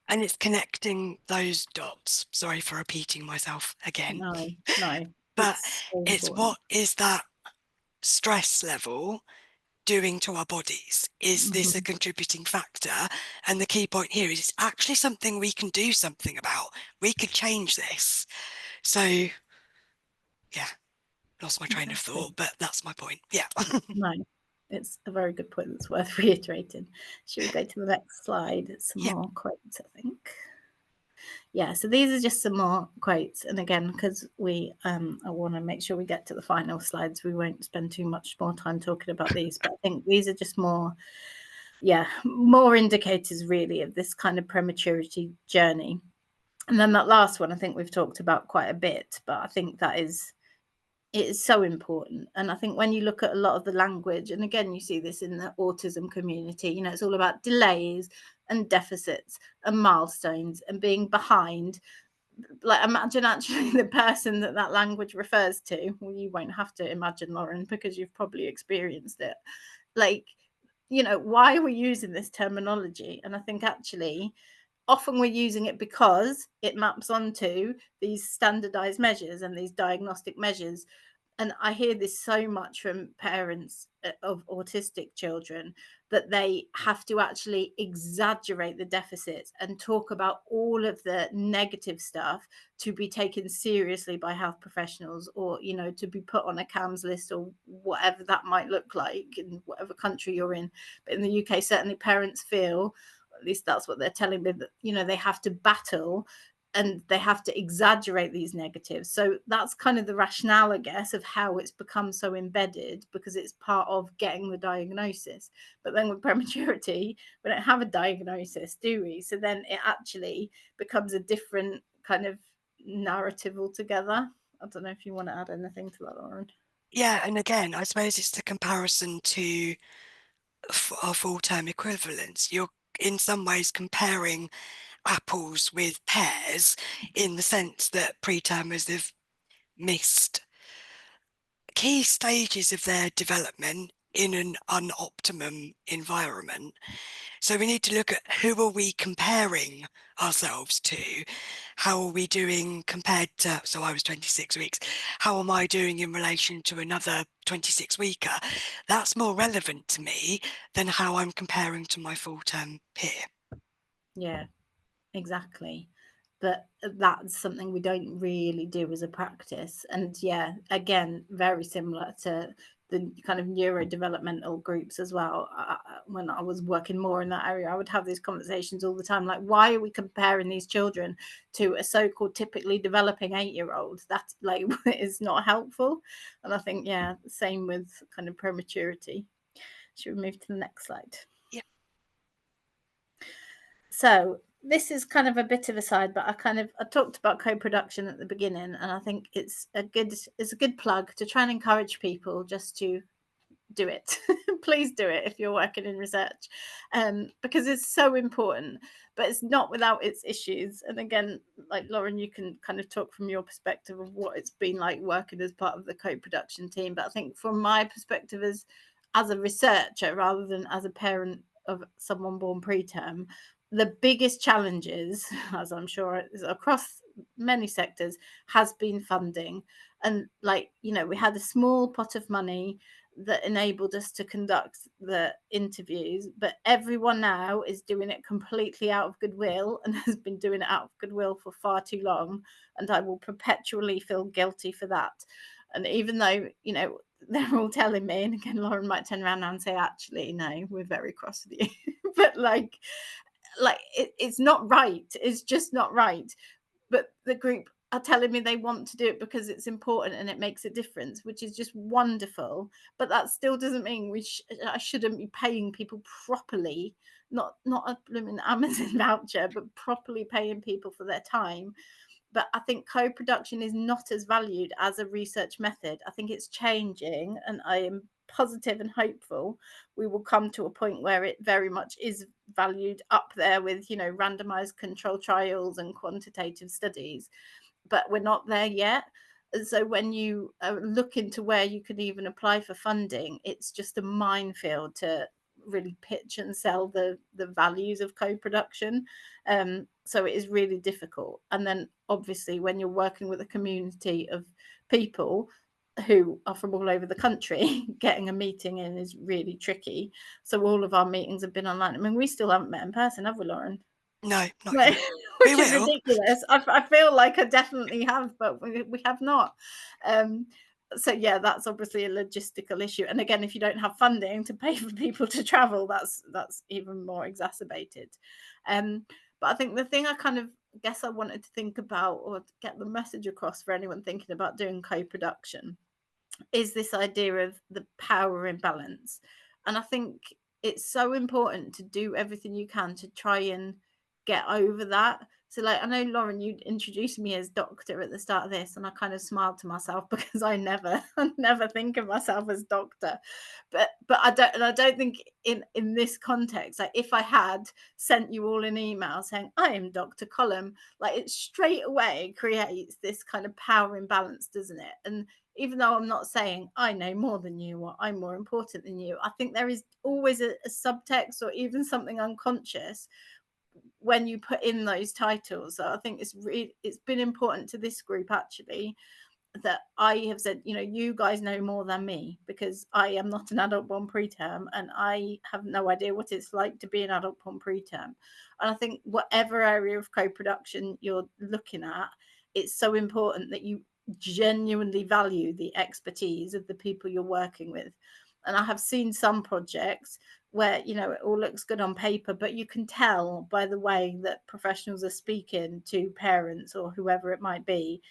And it's connecting those dots. Sorry for repeating myself again. No. But it's what is that stress level doing to our bodies? Is this a contributing factor? And the key point here is it's actually something we can do something about. We could change this. So, yeah, lost my train of thought, but that's my point. Yeah. No, it's a very good point that's worth reiterating. Should we go to the next slide? Some more quotes, I think. Yeah, so these are just some more quotes. And again, because I want to make sure we get to the final slides, we won't spend too much more time talking about these. But I think these are just more indicators really of this kind of prematurity journey. And then that last one, I think we've talked about quite a bit, but I think it is so important. And I think when you look at a lot of the language, and again, you see this in the autism community, you know, it's all about delays and deficits and milestones and being behind. Like, imagine actually the person that language refers to. Well, you won't have to imagine, Lauren, because you've probably experienced it. Like, you know, why are we using this terminology? And I think actually often we're using it because it maps onto these standardized measures and these diagnostic measures. And I hear this so much from parents of autistic children, that they have to actually exaggerate the deficits and talk about all of the negative stuff to be taken seriously by health professionals, or, you know, to be put on a CAMS list or whatever that might look like in whatever country you're in. But in the UK, certainly parents feel, at least that's what they're telling me, that, you know, they have to battle and they have to exaggerate these negatives. So that's kind of the rationale, I guess, of how it's become so embedded, because it's part of getting the diagnosis. But then with prematurity, we don't have a diagnosis, do we? So then it actually becomes a different kind of narrative altogether. I don't know if you want to add anything to that, Lauren. Yeah, and again, I suppose it's the comparison to our full-term equivalents. You're in some ways comparing apples with pears, in the sense that pretermers have missed key stages of their development in an unoptimum environment. So we need to look at who are we comparing ourselves to? How are we doing compared to, so I was 26 weeks, how am I doing in relation to another 26 weeker? That's more relevant to me than how I'm comparing to my full-term peer. Yeah, exactly. But that's something we don't really do as a practice. And yeah, again, very similar to the kind of neurodevelopmental groups as well. When I was working more in that area, I would have these conversations all the time, like, why are we comparing these children to a so-called typically developing 8-year-old? That, like, is not helpful. And I think, yeah, same with kind of prematurity. Should we move to the next slide? Yeah. So this is kind of a bit of a side, but I talked about co-production at the beginning, and I think it's a good plug to try and encourage people just to do it. Please do it if you're working in research, because it's so important, but it's not without its issues. And again, like Lauren, you can kind of talk from your perspective of what it's been like working as part of the co-production team. But I think from my perspective as a researcher rather than as a parent of someone born preterm, the biggest challenges, as I'm sure is across many sectors, has been funding. And like, you know, we had a small pot of money that enabled us to conduct the interviews, but everyone now is doing it completely out of goodwill and has been doing it out of goodwill for far too long. And I will perpetually feel guilty for that. And even though, you know, they're all telling me, and again, Lauren might turn around now and say, actually, no, we're very cross with you. But like it's not right. It's just not right. But the group are telling me they want to do it because it's important and it makes a difference, which is just wonderful. But that still doesn't mean I shouldn't be paying people properly, not a blooming Amazon voucher, but properly paying people for their time. But I think co-production is not as valued as a research method. I think it's changing, and I am positive and hopeful we will come to a point where it very much is valued up there with, you know, randomized control trials and quantitative studies. But we're not there yet. And so when you look into where you can even apply for funding, it's just a minefield to really pitch and sell the values of co-production. So it is really difficult. And then obviously when you're working with a community of people who are from all over the country, getting a meeting in is really tricky. So all of our meetings have been online. I mean, we still haven't met in person, have we, Lauren? No, not Like, yet. which is ridiculous. I feel like I definitely have, but we have not. So yeah, that's obviously a logistical issue. And again, if you don't have funding to pay for people to travel, that's even more exacerbated. But I think the thing I kind of guess I wanted to think about, or get the message across for anyone thinking about doing co-production, is this idea of the power imbalance. And I think it's so important to do everything you can to try and get over that, So like, I know, Lauren, you introduced me as doctor at the start of this, and I kind of smiled to myself because I never think of myself as doctor. But I don't think in this context, like if I had sent you all an email saying I am Dr. Collum, like it straight away creates this kind of power imbalance, doesn't it? And even though I'm not saying I know more than you or I'm more important than you, I think there is always a subtext or even something unconscious when you put in those titles. So I think it's been important to this group actually that I have said, you know, you guys know more than me because I am not an adult born preterm and I have no idea what it's like to be an adult born preterm. And I think whatever area of co-production you're looking at, it's so important that you genuinely value the expertise of the people you're working with. And I have seen some projects where, you know, it all looks good on paper, but you can tell by the way that professionals are speaking to parents or whoever it might be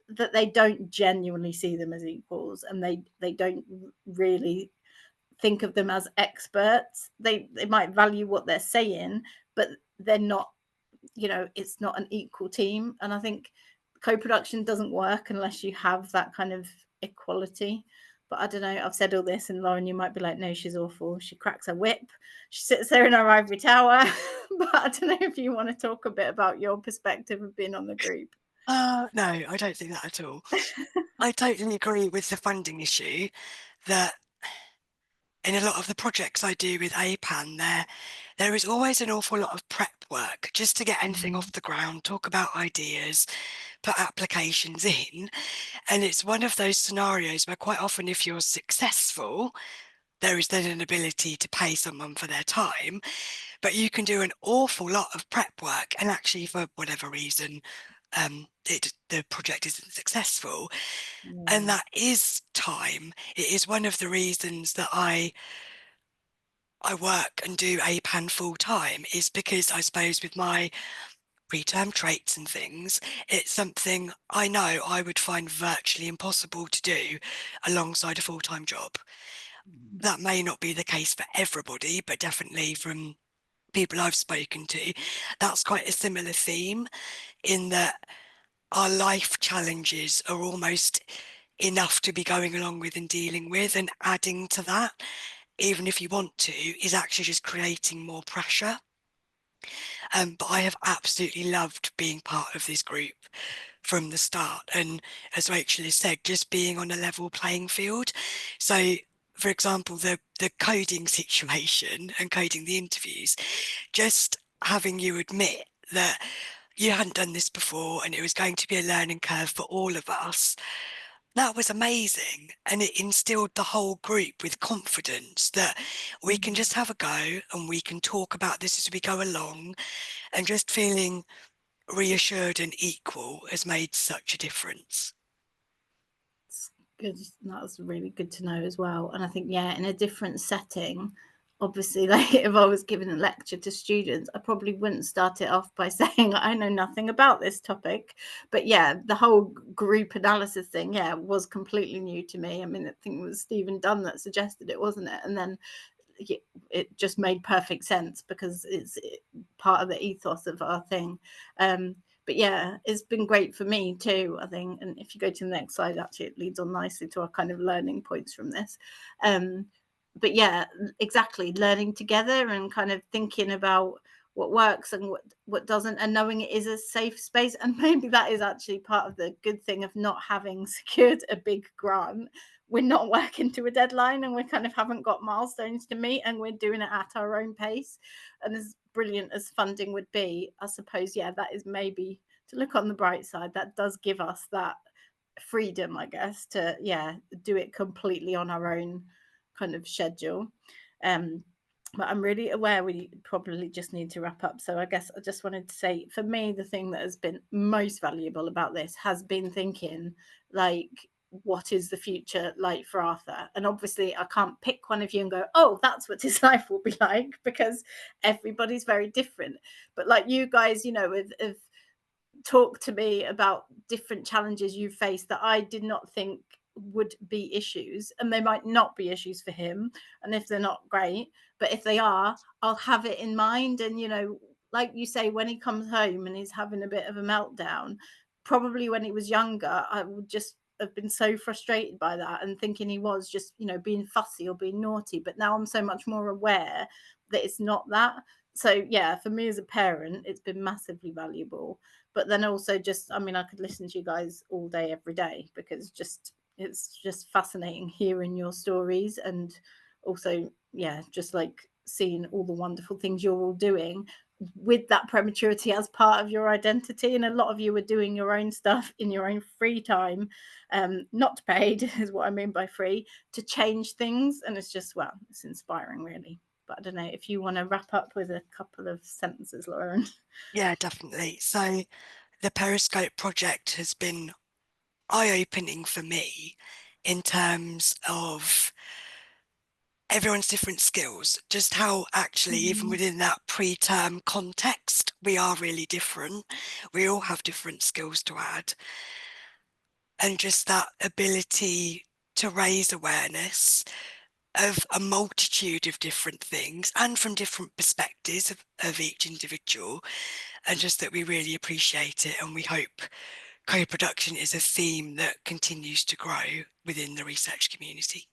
that they don't genuinely see them as equals, and they don't really think of them as experts. They might value what they're saying, but they're not, you know, it's not an equal team. And I think co-production doesn't work unless you have that kind of equality. But I don't know, I've said all this, and Lauren, you might be like, no, she's awful, she cracks her whip, she sits there in her ivory tower. But I don't know if you want to talk a bit about your perspective of being on the group. No, I don't think that at all. I totally agree with the funding issue, that in a lot of the projects I do with APAN, there is always an awful lot of prep work just to get anything off the ground, talk about ideas, put applications in. And it's one of those scenarios where quite often if you're successful, there is then an ability to pay someone for their time, but you can do an awful lot of prep work and actually for whatever reason, the project isn't successful. And that is time. It is one of the reasons that I work and do APAN full time, is because I suppose with my preterm traits and things, it's something I know I would find virtually impossible to do alongside a full-time job. That may not be the case for everybody, but definitely from people I've spoken to, that's quite a similar theme, in that our life challenges are almost enough to be going along with and dealing with, and adding to that, even if you want to, is actually just creating more pressure. But I have absolutely loved being part of this group from the start. And as Rachel has said, just being on a level playing field. So, for example, the coding situation and coding the interviews, just having you admit that you hadn't done this before and it was going to be a learning curve for all of us, that was amazing. And it instilled the whole group with confidence that we can just have a go and we can talk about this as we go along, and just feeling reassured and equal has made such a difference. It's good. That's really good to know as well. And I think, yeah, in a different setting, obviously, like if I was giving a lecture to students, I probably wouldn't start it off by saying I know nothing about this topic. But yeah, the whole group analysis thing, yeah, was completely new to me. I mean, I think it was Stephen Dunn that suggested it, wasn't it? And then it just made perfect sense because it's part of the ethos of our thing. But yeah, it's been great for me too, I think. And if you go to the next slide, actually, it leads on nicely to our kind of learning points from this. But yeah, exactly, learning together and kind of thinking about what works and what doesn't, and knowing it is a safe space. And maybe that is actually part of the good thing of not having secured a big grant. We're not working to a deadline and we kind of haven't got milestones to meet, and we're doing it at our own pace. And as brilliant as funding would be, I suppose, yeah, that is maybe, to look on the bright side, that does give us that freedom, I guess, to, yeah, do it completely on our own kind of schedule. But I'm really aware we probably just need to wrap up. So I guess I just wanted to say, for me, the thing that has been most valuable about this has been thinking, like, what is the future like for Arthur? And obviously I can't pick one of you and go, oh, that's what his life will be like, because everybody's very different. But like you guys, you know, have talked to me about different challenges you faced that I did not think would be issues, and they might not be issues for him, and if they're not, great, but if they are, I'll have it in mind. And you know, like you say, when he comes home and he's having a bit of a meltdown, probably when he was younger, I would just have been so frustrated by that and thinking he was just, you know, being fussy or being naughty. But now I'm so much more aware that it's not that. So yeah, for me as a parent, it's been massively valuable. But then also just, I mean, I could listen to you guys all day, every day, because it's just fascinating hearing your stories, and also, yeah, just like seeing all the wonderful things you're all doing with that prematurity as part of your identity. And a lot of you are doing your own stuff in your own free time, not paid is what I mean by free, to change things. And it's just, well, it's inspiring, really. But I don't know if you want to wrap up with a couple of sentences, Lauren. Yeah, definitely. So the PERIScope project has been eye-opening for me in terms of everyone's different skills, just how actually even within that preterm context, we are really different. We all have different skills to add. And just that ability to raise awareness of a multitude of different things and from different perspectives of each individual, and just that we really appreciate it, and we hope co-production is a theme that continues to grow within the research community.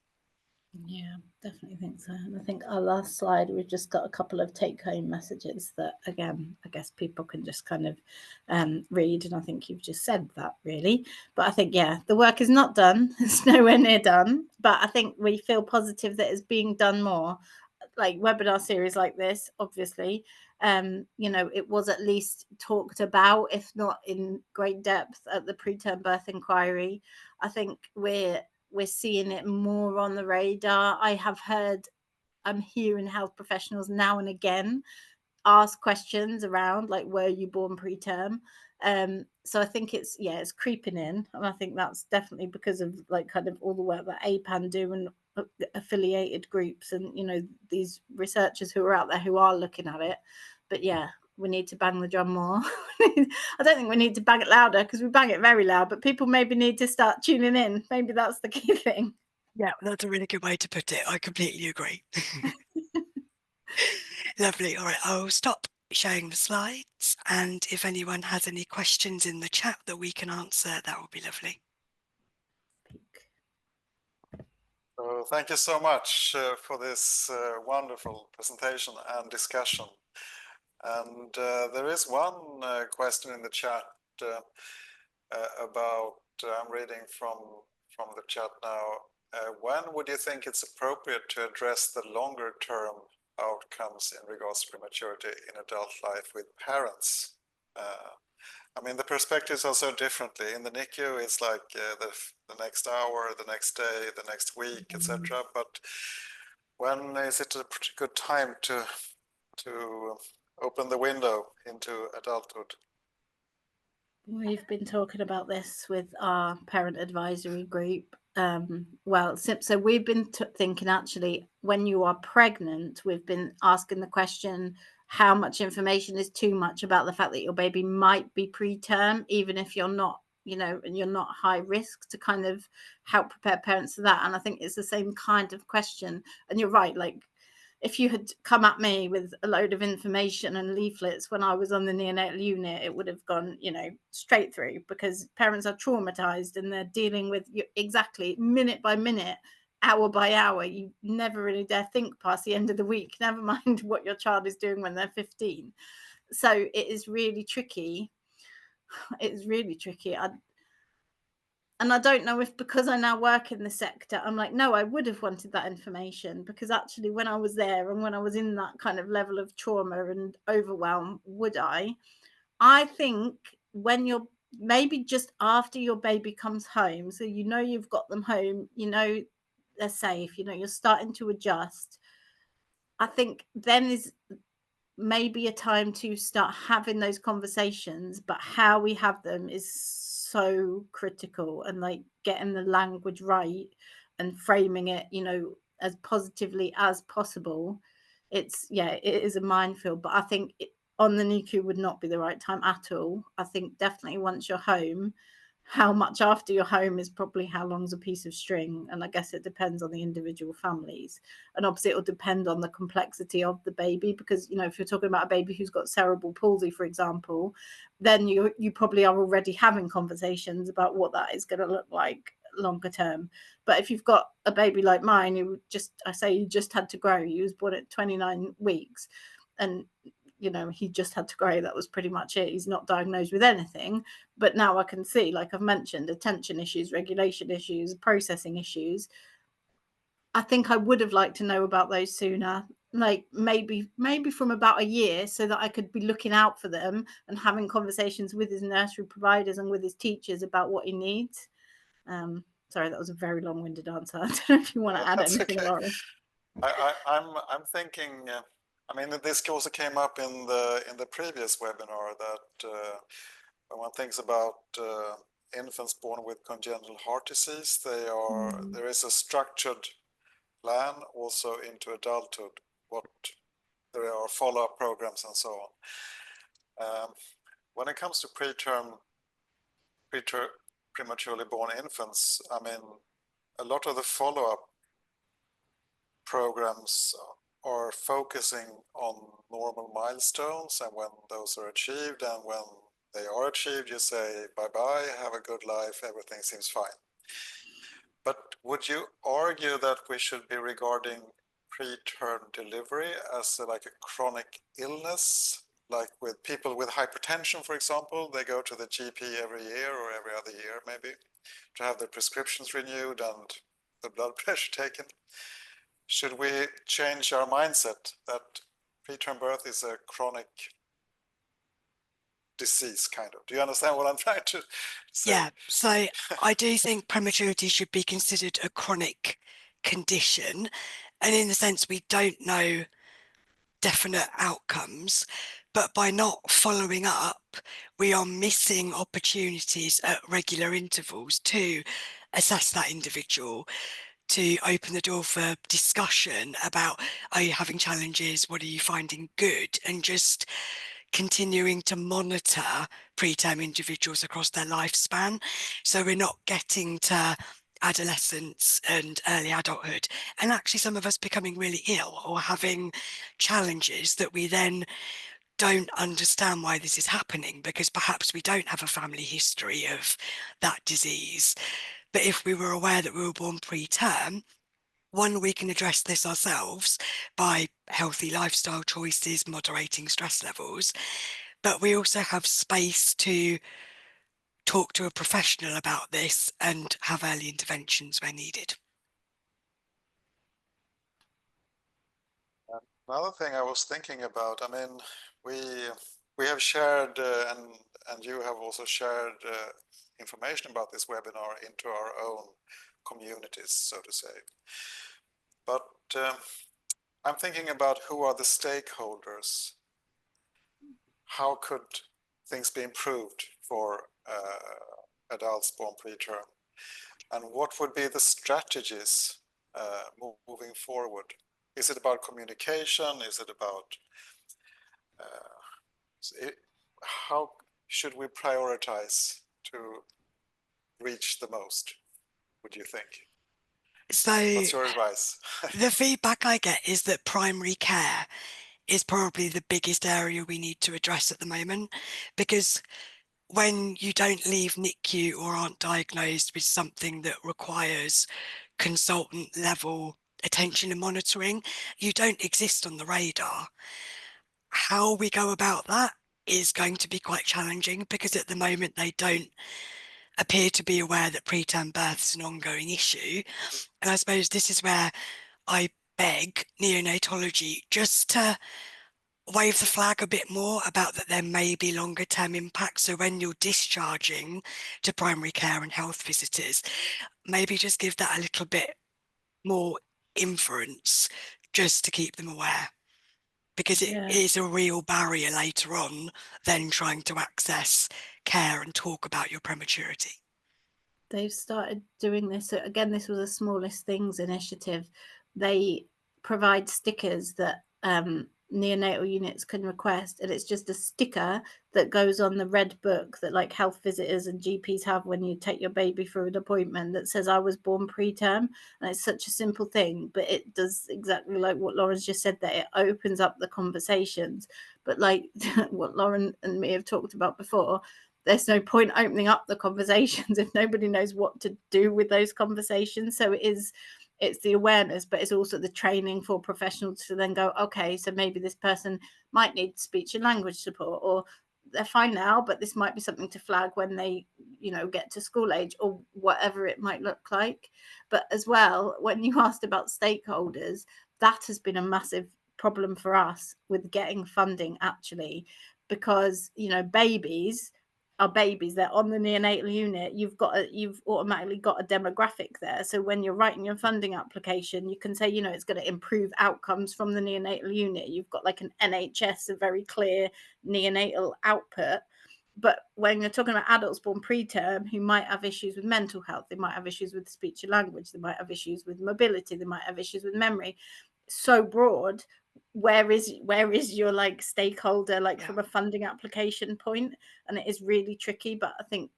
Yeah, definitely think so. And I think our last slide, we've just got a couple of take-home messages that, again, I guess people can just kind of read. And I think you've just said that, really. But I think, yeah, the work is not done. It's nowhere near done. But I think we feel positive that it's being done more. Like webinar series like this, obviously, you know, it was at least talked about, if not in great depth, at the preterm birth inquiry. I think we're seeing it more on the radar. I'm hearing health professionals now and again ask questions around, like, were you born preterm? So I think it's creeping in, and I think that's definitely because of like kind of all the work that APAN do and affiliated groups, and you know, these researchers who are out there who are looking at it. But yeah, we need to bang the drum more. I don't think we need to bang it louder, because we bang it very loud, but people maybe need to start tuning in. Maybe that's the key thing. Yeah, that's a really good way to put it. I completely agree. Lovely. All right, I'll stop sharing the slides, and if anyone has any questions in the chat that we can answer, that would be lovely. So thank you so much for this wonderful presentation and discussion. And there is one question in the chat about, I'm reading from the chat now, when would you think it's appropriate to address the longer term outcomes in regards to prematurity in adult life with parents? I mean, the perspectives are so differently. In the NICU, it's like the next hour, the next day, the next week, etc. But when is it a pretty good time to open the window into adulthood? We've been talking about this with our parent advisory group. So we've been thinking, actually, when you are pregnant, we've been asking the question, how much information is too much about the fact that your baby might be preterm, even if you're not, you know, and you're not high risk, to kind of help prepare parents for that. And I think it's the same kind of question. And you're right, like, if you had come at me with a load of information and leaflets when I was on the neonatal unit, it would have gone, you know, straight through, because parents are traumatized and they're dealing with you exactly minute by minute, hour by hour. You never really dare think past the end of the week, never mind what your child is doing when they're 15. So it is really tricky. It's really tricky. And I don't know if, because I now work in the sector, I'm like, no, I would have wanted that information, because actually when I was there and when I was in that kind of level of trauma and overwhelm, would I think when you're maybe just after your baby comes home, so you know you've got them home, you know they're safe, you know you're starting to adjust, I think then is maybe a time to start having those conversations. But how we have them is so critical, and like getting the language right and framing it, you know, as positively as possible. It is a minefield. But I think on the NICU would not be the right time at all. I think definitely once you're home, how much after you're home is probably how long's a piece of string. And I guess it depends on the individual families. And obviously it will depend on the complexity of the baby, because, you know, if you're talking about a baby who's got cerebral palsy, for example, then you probably are already having conversations about what that is going to look like longer term. But if you've got a baby like mine, you just had to grow. He was born at 29 weeks, and you know, he just had to grow. That was pretty much it. He's not diagnosed with anything. But now I can see, like I've mentioned, attention issues, regulation issues, processing issues. I think I would have liked to know about those sooner, like maybe from about a year, so that I could be looking out for them and having conversations with his nursery providers and with his teachers about what he needs. Sorry, that was a very long-winded answer. I don't know if you want to add anything, okay. Lauren. I'm thinking. I mean, this also came up in the previous webinar that when one thinks about infants born with congenital heart disease, there is a structured plan also into adulthood. There are follow-up programs and so on. When it comes to prematurely born infants, I mean, a lot of the follow-up programs are focusing on normal milestones, and when those are achieved, and when they are achieved, you say bye-bye, have a good life, everything seems fine. But would you argue that we should be regarding preterm delivery as like a chronic illness? Like with people with hypertension, for example, they go to the GP every year or every other year maybe to have their prescriptions renewed and the blood pressure taken. Should we change our mindset that preterm birth is a chronic disease, kind of? Do you understand what I'm trying to say? Yeah, so I do think prematurity should be considered a chronic condition, and in the sense we don't know definite outcomes, but by not following up, we are missing opportunities at regular intervals to assess that individual, to open the door for discussion about, are you having challenges, what are you finding good, and just continuing to monitor preterm individuals across their lifespan. So we're not getting to adolescence and early adulthood, and actually some of us becoming really ill or having challenges that we then don't understand why this is happening, because perhaps we don't have a family history of that disease. But if we were aware that we were born preterm, one, we can address this ourselves by healthy lifestyle choices, moderating stress levels, but we also have space to talk to a professional about this and have early interventions where needed. Another thing I was thinking about, I mean, we have shared and you have also shared information about this webinar into our own communities, so to say. But I'm thinking about who are the stakeholders. How could things be improved for adults born preterm? And what would be the strategies moving forward? Is it about communication? Is it about how should we prioritize to reach the most, would you think? So what's your advice? the feedback I get is that primary care is probably the biggest area we need to address at the moment, because when you don't leave NICU or aren't diagnosed with something that requires consultant level attention and monitoring, you don't exist on the radar. How we go about that is going to be quite challenging, because at the moment they don't appear to be aware that preterm birth is an ongoing issue. And I suppose this is where I beg neonatology just to wave the flag a bit more about that there may be longer term impacts. So when you're discharging to primary care and health visitors, maybe just give that a little bit more inference just to keep them aware, because it is a real barrier later on then trying to access care and talk about your prematurity. They've started doing this. Again, this was a Smallest Things initiative. They provide stickers that neonatal units can request, and it's just a sticker that goes on the red book that like health visitors and GPs have when you take your baby for an appointment that says I was born preterm. And it's such a simple thing, but it does exactly like what Lauren's just said, that it opens up the conversations. But like what Lauren and me have talked about before, there's no point opening up the conversations if nobody knows what to do with those conversations. So it's the awareness, but it's also the training for professionals to then go, okay, so maybe this person might need speech and language support, or they're fine now, but this might be something to flag when they, get to school age, or whatever it might look like. But as well, when you asked about stakeholders, that has been a massive problem for us with getting funding, actually, because babies are babies. They're on the neonatal unit. You've automatically got a demographic there. So when you're writing your funding application, you can say, it's going to improve outcomes from the neonatal unit. You've got like an NHS, a very clear neonatal output. But when you're talking about adults born preterm who might have issues with mental health, they might have issues with speech and language, they might have issues with mobility, they might have issues with memory. So broad, where is your like stakeholder, like from a funding application point? And it is really tricky. But I think,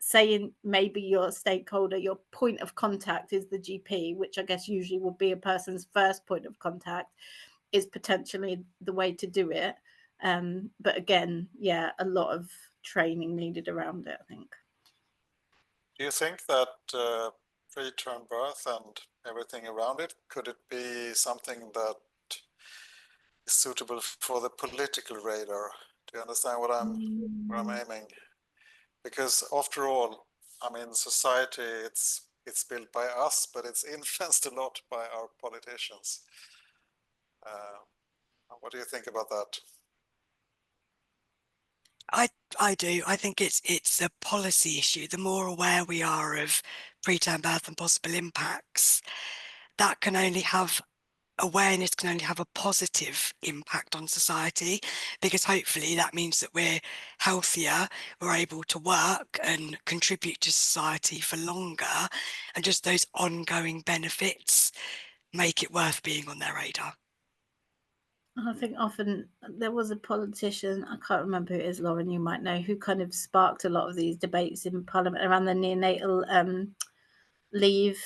saying maybe your stakeholder, your point of contact is the GP, which I guess usually will be a person's first point of contact, is potentially the way to do it. But again, a lot of training needed around it, I think. Do you think that preterm birth and everything around it, could it be something that is suitable for the political radar? Do you understand what I'm aiming? Because after all, I mean, society, it's built by us, but it's influenced a lot by our politicians. What do you think about that? I do. I think it's a policy issue. The more aware we are of preterm birth and possible impacts, that can only have awareness can only have a positive impact on society, because hopefully that means that we're healthier, we're able to work and contribute to society for longer, and just those ongoing benefits make it worth being on their radar. I think often there was a politician, I can't remember who it is, Lauren, you might know, who kind of sparked a lot of these debates in Parliament around the neonatal leave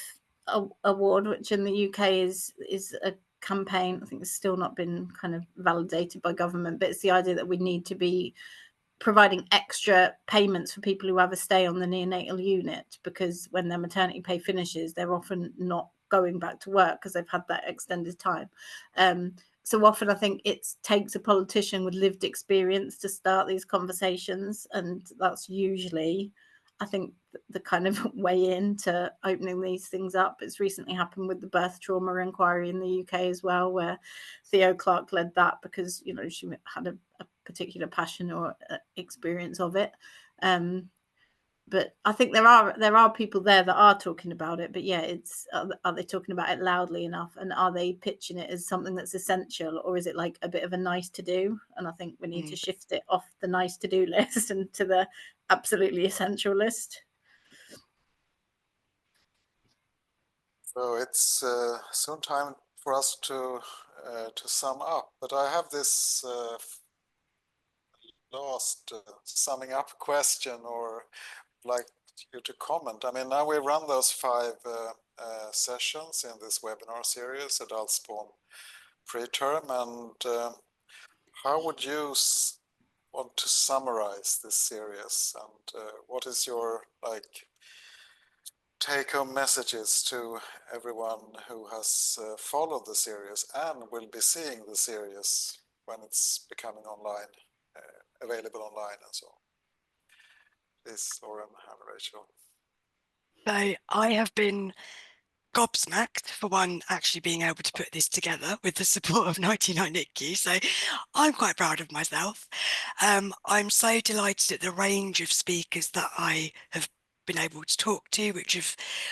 award, which in the UK is a campaign. I think it's still not been kind of validated by government, but it's the idea that we need to be providing extra payments for people who have a stay on the neonatal unit, because when their maternity pay finishes, they're often not going back to work because they've had that extended time. So often I think it takes a politician with lived experience to start these conversations, and that's usually, I think, the kind of way into opening these things up. It's recently happened with the birth trauma inquiry in the UK as well, where Theo Clark led that because, she had a particular passion or experience of it. But I think there are people there that are talking about it. But it's are they talking about it loudly enough, and are they pitching it as something that's essential, or is it like a bit of a nice to do? And I think we need to shift it off the nice to do list and to the absolutely essential list. So it's soon time for us to sum up. But I have this last summing up question, or like you to comment. I mean, now we run those 5 sessions in this webinar series, Adults Born Preterm, and how would you want to summarize this series, and what is your take-home messages to everyone who has followed the series and will be seeing the series when it's becoming online, available online and so on? Please, Lauren and Rachel. So I have been gobsmacked, for one, actually being able to put this together with the support of 99 NICU. So I'm quite proud of myself. I'm so delighted at the range of speakers that I have been able to talk to,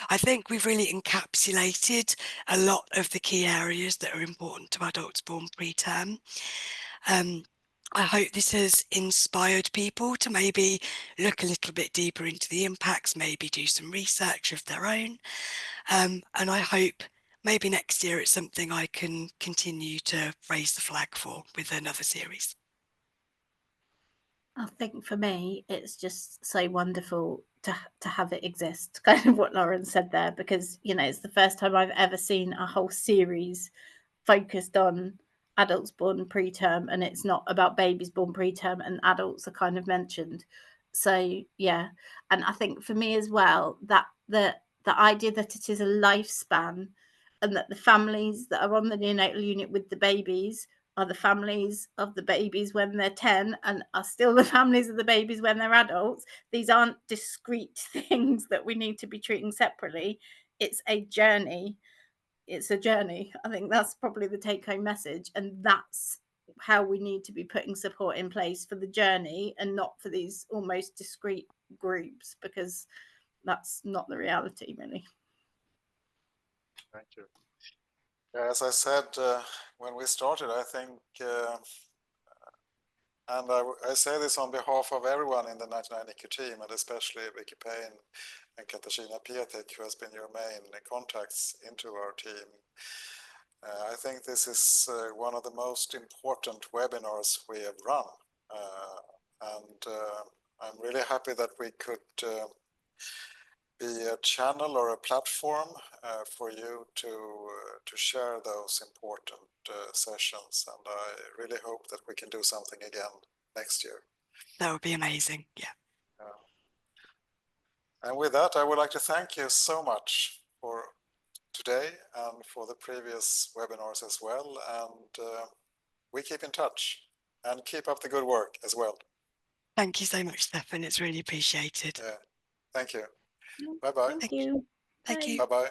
I think we've really encapsulated a lot of the key areas that are important to adults born preterm. I hope this has inspired people to maybe look a little bit deeper into the impacts, maybe do some research of their own. And I hope maybe next year it's something I can continue to raise the flag for with another series. I think for me, it's just so wonderful to have it exist, kind of what Lauren said there, because, you know, it's the first time I've ever seen a whole series focused on adults born preterm, and it's not about babies born preterm, and adults are kind of mentioned. So yeah, and I think for me as well, that the idea that it is a lifespan, and that the families that are on the neonatal unit with the babies are the families of the babies when they're 10 and are still the families of the babies when they're adults. These aren't discrete things that we need to be treating separately. It's a journey. It's a journey. I think that's probably the take-home message, and that's how we need to be putting support in place for the journey and not for these almost discrete groups, because that's not the reality, really. Thank you. As I said when we started, I think, and I say this on behalf of everyone in the 99 NICU team, and especially Vicky Payne and Katarzyna Pietek, who has been your main contacts into our team. I think this is one of the most important webinars we have run. And I'm really happy that we could be a channel or a platform for you to share those important sessions, and I really hope that we can do something again next year. That would be amazing. Yeah. And with that, I would like to thank you so much for today and for the previous webinars as well, and we keep in touch, and keep up the good work as well. Thank you so much, Stefan. It's really appreciated. Thank you. Bye-bye. Thank you. Thank you. Bye-bye.